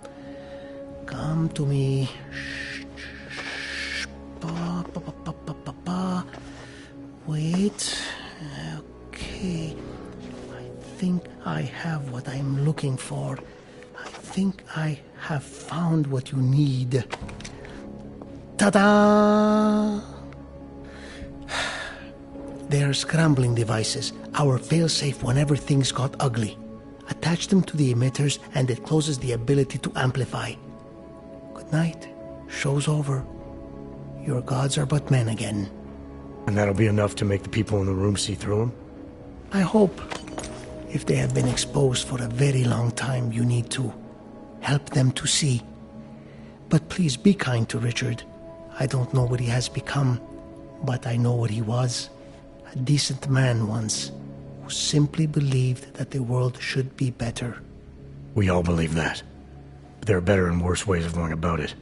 to me. Shh, shh, ba, ba, ba, ba, ba, ba, ba. Wait. Okay. I think I have what I'm looking for. I think I have found what you need. Ta-da! They are scrambling devices, our failsafe whenever things got ugly. Attach them to the emitters and it closes the ability to amplify. Good night. Show's over. Your gods are but men again. And that'll be enough to make the people in the room see through him? I hope. If they have been exposed for a very long time, you need to help them to see. But please be kind to Richard. I don't know what he has become, but I know what he was. A decent man once, who simply believed that the world should be better. We all believe that. But there are better and worse ways of going about it.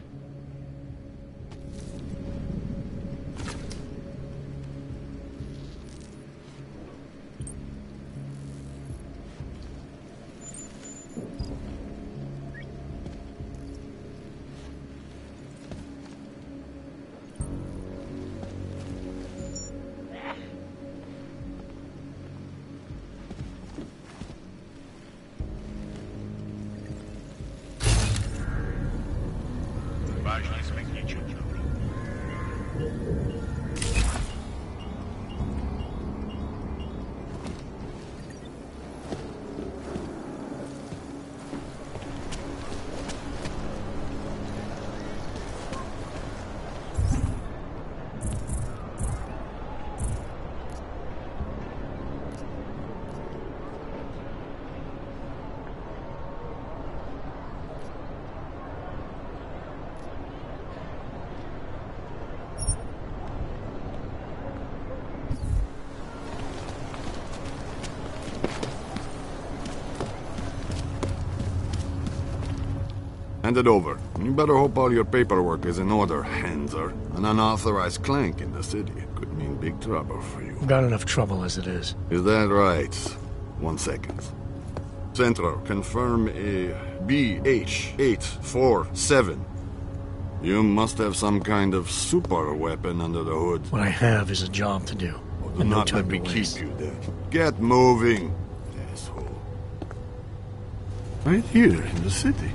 Hand it over. You better hope all your paperwork is in order, Hanser. An unauthorized clank in the city could mean big trouble for you. We've got enough trouble as it is. Is that right? 1 second. Centro, confirm a BH-847. You must have some kind of super weapon under the hood. What I have is a job to do. Do not let me keep you there. Get moving, asshole. Right here in the city.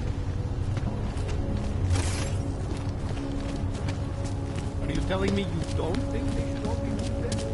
Are you telling me you don't think they should all be moved in?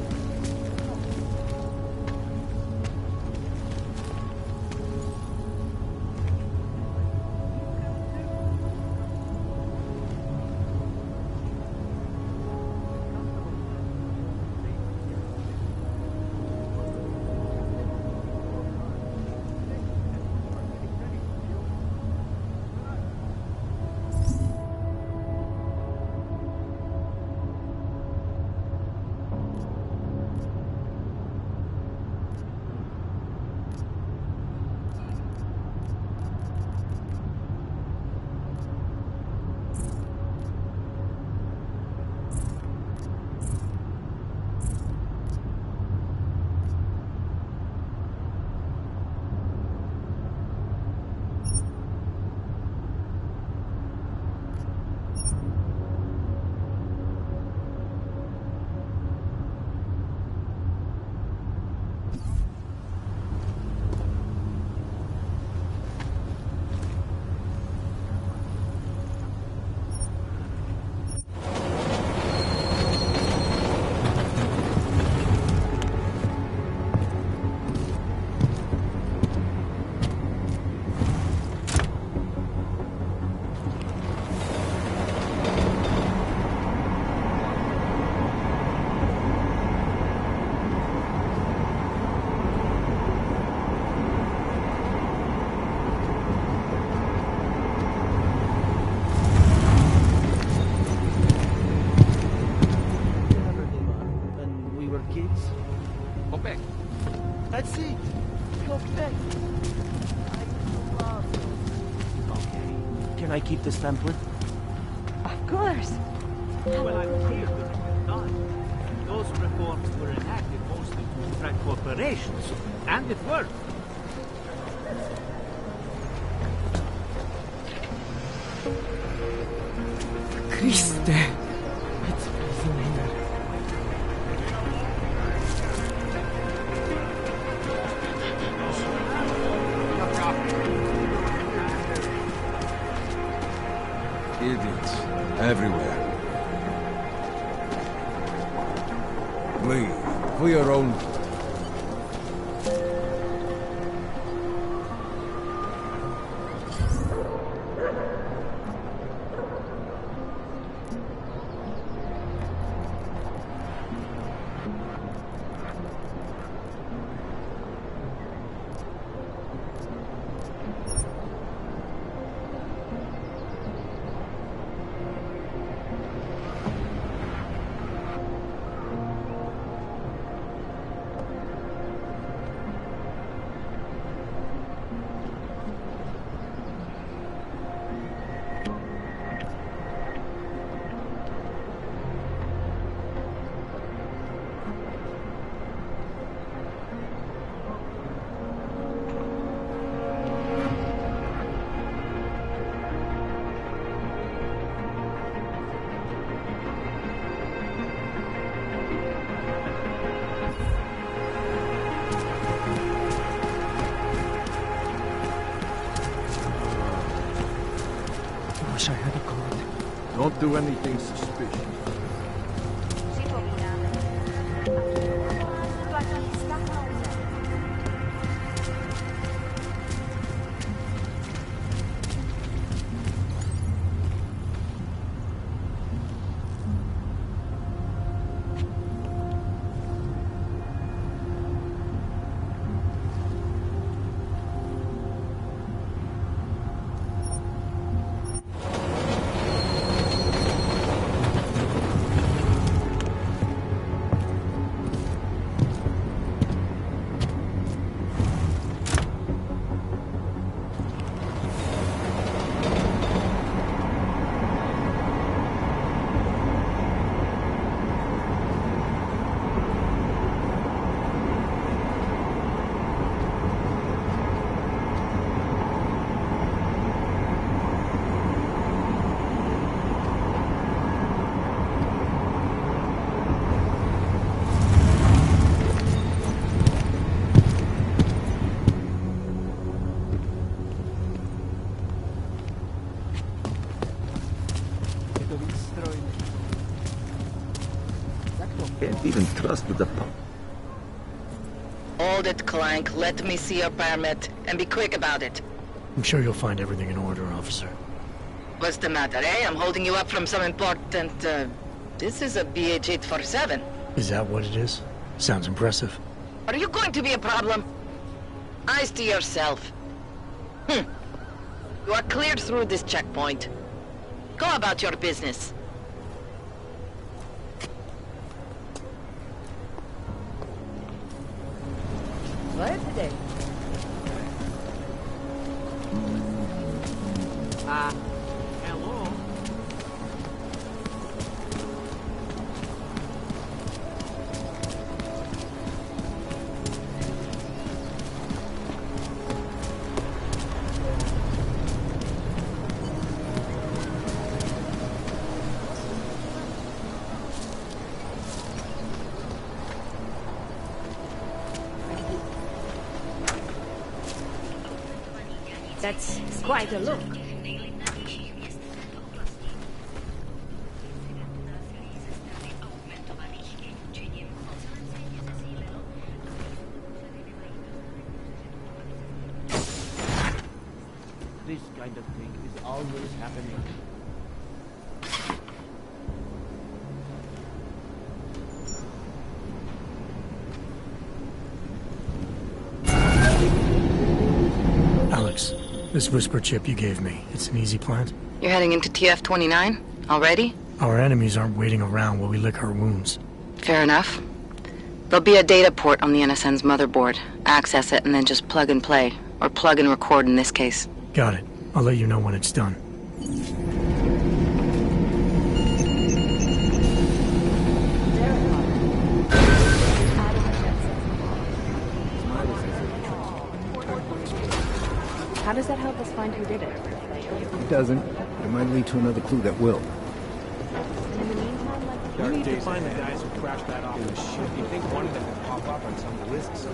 Go back. That's it. Go back. Okay. Can I keep this template? Of course. Well, I'm here when it was done. Those reforms were enacted mostly to attract corporations, and it worked. Christe! It's freezing here. Idiots. Everywhere. Leave. For your own... Wish I had a card. Don't do anything suspicious. Can't even trust the pub. Hold it, Clank. Let me see your permit, and be quick about it. I'm sure you'll find everything in order, officer. What's the matter, eh? I'm holding you up from some important, This is a BH-847. Is that what it is? Sounds impressive. Are you going to be a problem? Eyes to yourself. You are cleared through this checkpoint. Go about your business. What today? Hello? That's quite a look. This kind of thing is always happening. Alex, this whisper chip you gave me, it's an easy plant? You're heading into TF-29? Already? Our enemies aren't waiting around while we lick our wounds. Fair enough. There'll be a data port on the NSN's motherboard. Access it and then just plug and play. Or plug and record in this case. Got it. I'll let you know when it's done. How does that help us find who did it? It doesn't. It might lead to another clue that will. We need to find the guys who crashed that off the ship. You think one of them would pop up on some lists?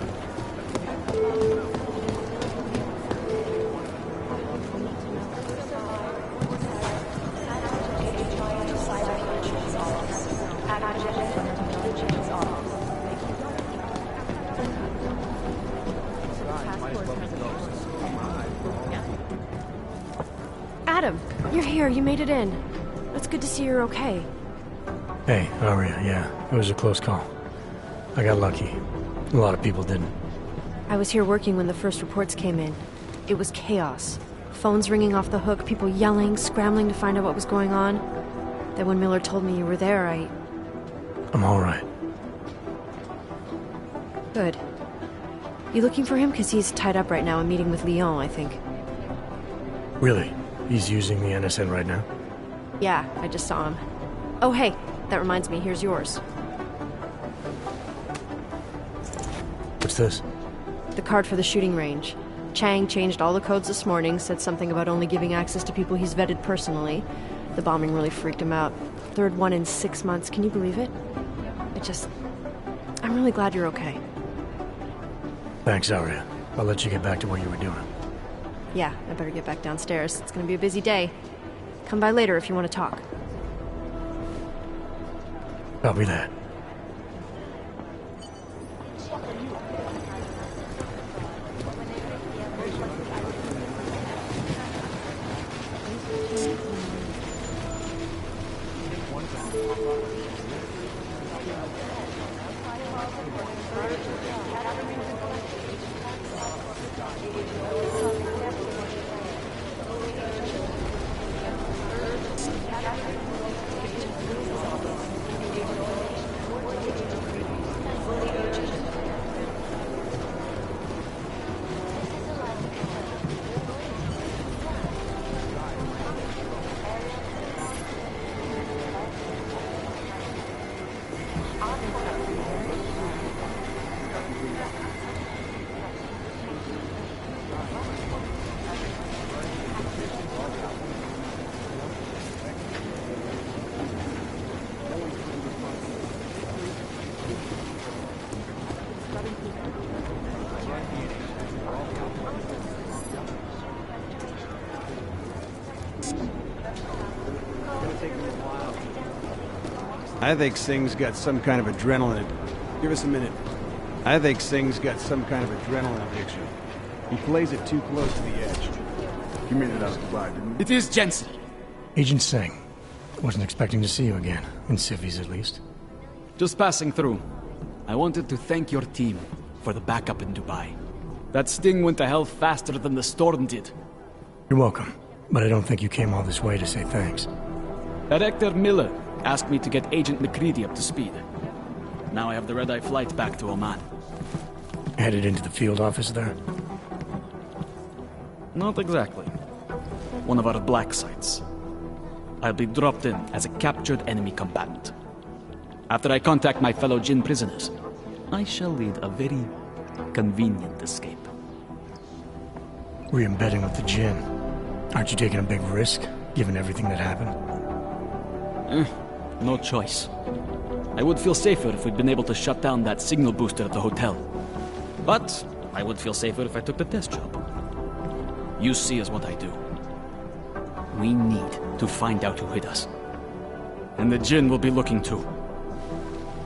Adam, you're here. You made it in. It's good to see you're okay. Hey, Aria, yeah, it was a close call. I got lucky. A lot of people didn't. I was here working when the first reports came in. It was chaos. Phones ringing off the hook, people yelling, scrambling to find out what was going on. Then when Miller told me you were there, I'm all right. Good. You looking for him? Because he's tied up right now and meeting with Leon, I think. Really? He's using the NSN right now? Yeah, I just saw him. Oh, hey, that reminds me, here's yours. What's this? The card for the shooting range. Chang changed all the codes this morning, said something about only giving access to people he's vetted personally. The bombing really freaked him out. Third one in 6 months, can you believe it? I'm really glad you're okay. Thanks, Aria. I'll let you get back to what you were doing. Yeah, I better get back downstairs. It's gonna be a busy day. Come by later if you want to talk. Copy that. I think Singh's got some kind of adrenaline. Give us a minute. I think Singh's got some kind of adrenaline addiction. He plays it too close to the edge. You made it out alive, didn't you? It is Jensen. Agent Singh. Wasn't expecting to see you again. In civvies, at least. Just passing through. I wanted to thank your team for the backup in Dubai. That sting went to hell faster than the storm did. You're welcome. But I don't think you came all this way to say thanks. Director Miller asked me to get Agent McCready up to speed. Now I have the red-eye flight back to Oman. Headed into the field office there? Not exactly. One of our black sites. I'll be dropped in as a captured enemy combatant. After I contact my fellow Jinn prisoners, I shall lead a very convenient escape. Re-embedding with the Jinn. Aren't you taking a big risk, given everything that happened? No choice. I would feel safer if we'd been able to shut down that signal booster at the hotel. But I would feel safer if I took the test job. You see is what I do. We need to find out who hit us. And the Jinn will be looking too.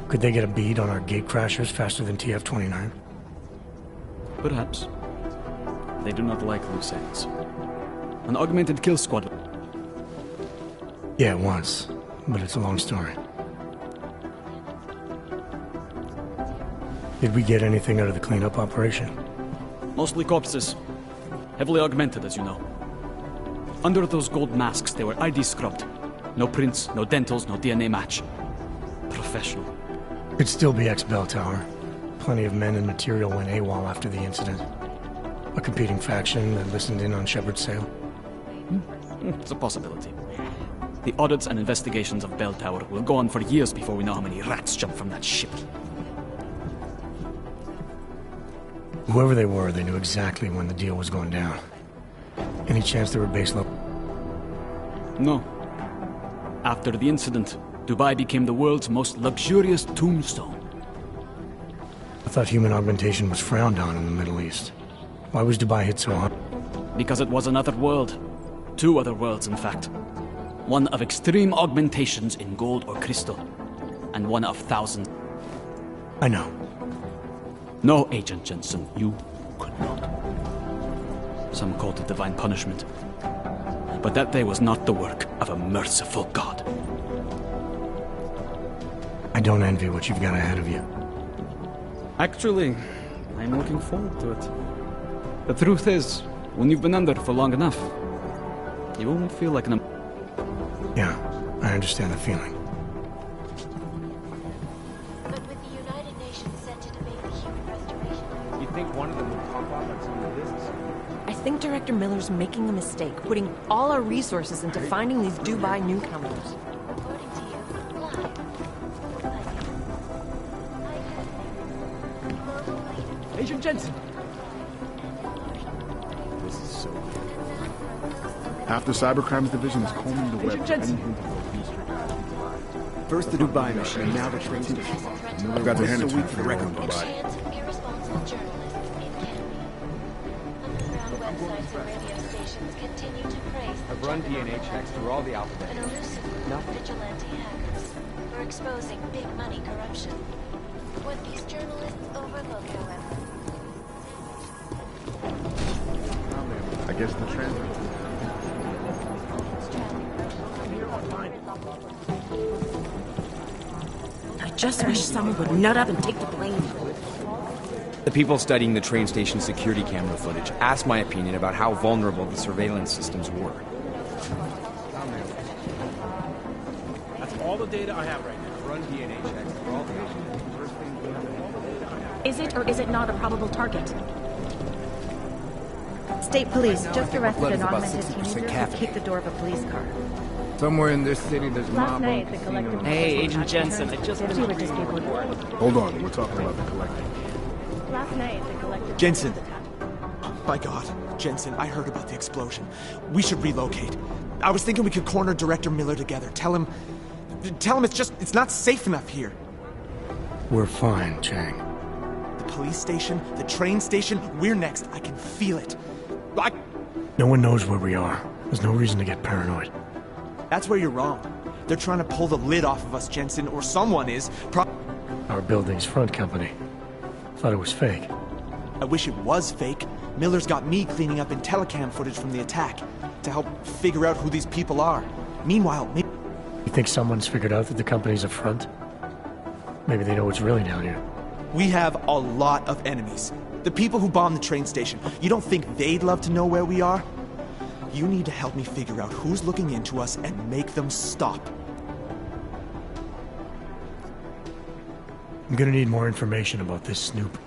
Could they get a bead on our gate crashers faster than TF-29? Perhaps. They do not like loose ends. An augmented kill squad. Yeah, once. But it's a long story. Did we get anything out of the cleanup operation? Mostly corpses. Heavily augmented, as you know. Under those gold masks, they were ID scrubbed. No prints, no dentals, no DNA match. Professional. Could still be ex-Bell Tower. Plenty of men and material went AWOL after the incident. A competing faction that listened in on Shepard's sale. It's a possibility. The audits and investigations of Bell Tower will go on for years before we know how many rats jumped from that ship. Whoever they were, they knew exactly when the deal was going down. Any chance they were base level? No. After the incident, Dubai became the world's most luxurious tombstone. I thought human augmentation was frowned on in the Middle East. Why was Dubai hit so hard? Because it was another world. Two other worlds, in fact. One of extreme augmentations in gold or crystal, and one of thousands. I know. No, Agent Jensen, you could not. Some called it divine punishment. But that day was not the work of a merciful God. I don't envy what you've got ahead of you. Actually, I'm looking forward to it. The truth is, when you've been under for long enough, you won't feel like an... Yeah, I understand the feeling. But with the United Nations set to debate the human restoration... You think one of them would pop off on some of this? I think Director Miller's making a mistake, putting all our resources into finding these Dubai newcomers. According to you, live. Agent Jensen! This is so weird. Half the Cybercrimes Division is combing the web. Agent Jensen! First the Dubai mission, and now the train station. I've got to hand it to you for the record, Dubai. Irresponsible journalists in Canby. Underground websites and radio stations continue to praise the I've run DNA checks through all the an alphabet. elusive group of vigilante hackers for exposing big money corruption. What these journalists overlook, however, I guess the transmitter. I just wish someone would nut up and take the blame. The people studying the train station security camera footage asked my opinion about how vulnerable the surveillance systems were. That's all the data I have right now. Run DNA checks for all the patients. First thing we have. Is it or is it not a probable target? State police just arrested blood an is about augmented 60% teenager who caffeine. kicked the door of a police car. Somewhere in this city, there's Last mob night, the collective... Hey, Agent Jensen, I just... Two were disabled. Hold on, we're talking about the collective. Last night, the collective... Jensen! By God, Jensen, I heard about the explosion. We should relocate. I was thinking we could corner Director Miller together. Tell him it's not safe enough here. We're fine, Chang. The police station, the train station, we're next. I can feel it. No one knows where we are. There's no reason to get paranoid. That's where you're wrong. They're trying to pull the lid off of us, Jensen, or someone is. Our building's front company. Thought it was fake. I wish it was fake. Miller's got me cleaning up IntelliCam footage from the attack to help figure out who these people are. Meanwhile, maybe... You think someone's figured out that the company's a front? Maybe they know what's really down here. We have a lot of enemies. The people who bombed the train station. You don't think they'd love to know where we are? You need to help me figure out who's looking into us and make them stop. I'm gonna need more information about this snoop.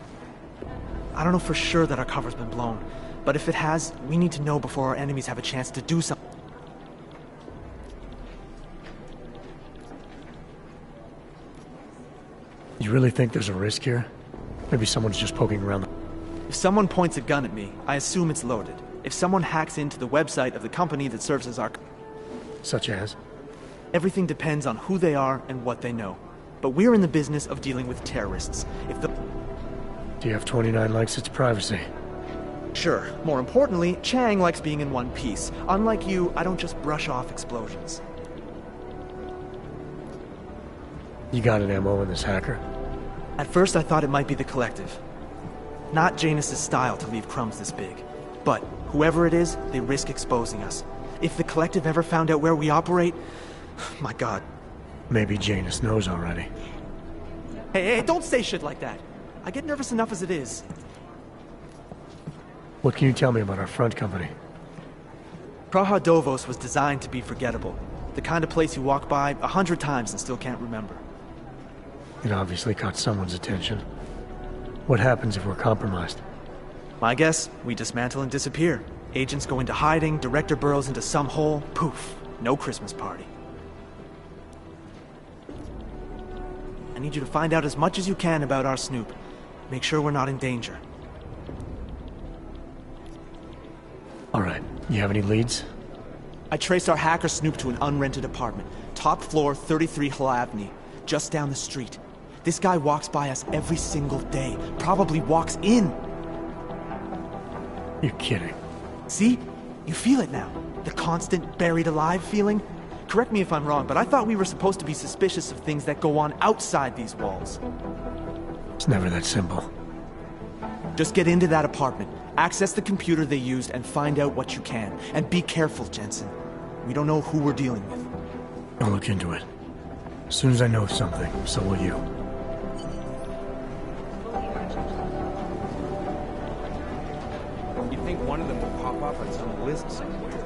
I don't know for sure that our cover's been blown, but if it has, we need to know before our enemies have a chance to do something. You really think there's a risk here? Maybe someone's just poking around the... If someone points a gun at me, I assume it's loaded. If someone hacks into the website of the company that serves as our... Such as? Everything depends on who they are and what they know. But we're in the business of dealing with terrorists. If the... TF-29 likes its privacy. Sure. More importantly, Chang likes being in one piece. Unlike you, I don't just brush off explosions. You got an MO in this hacker? At first I thought it might be the Collective. Not Janus's style to leave crumbs this big. But whoever it is, they risk exposing us. If the Collective ever found out where we operate... My god. Maybe Janus knows already. Hey, don't say shit like that. I get nervous enough as it is. What can you tell me about our front company? Praha Dovos was designed to be forgettable. The kind of place you walk by 100 times and still can't remember. It obviously caught someone's attention. What happens if we're compromised? My guess, we dismantle and disappear. Agents go into hiding, Director burrows into some hole, poof, no Christmas party. I need you to find out as much as you can about our snoop. Make sure we're not in danger. All right. You have any leads? I traced our hacker snoop to an unrented apartment. Top floor, 33 Hlavny, just down the street. This guy walks by us every single day. Probably walks in. You're kidding. See? You feel it now. The constant buried alive feeling. Correct me if I'm wrong, but I thought we were supposed to be suspicious of things that go on outside these walls. It's never that simple. Just get into that apartment, access the computer they used, and find out what you can. And be careful, Jensen. We don't know who we're dealing with. I'll look into it. As soon as I know something, so will you. You think one of them will pop up on some list somewhere?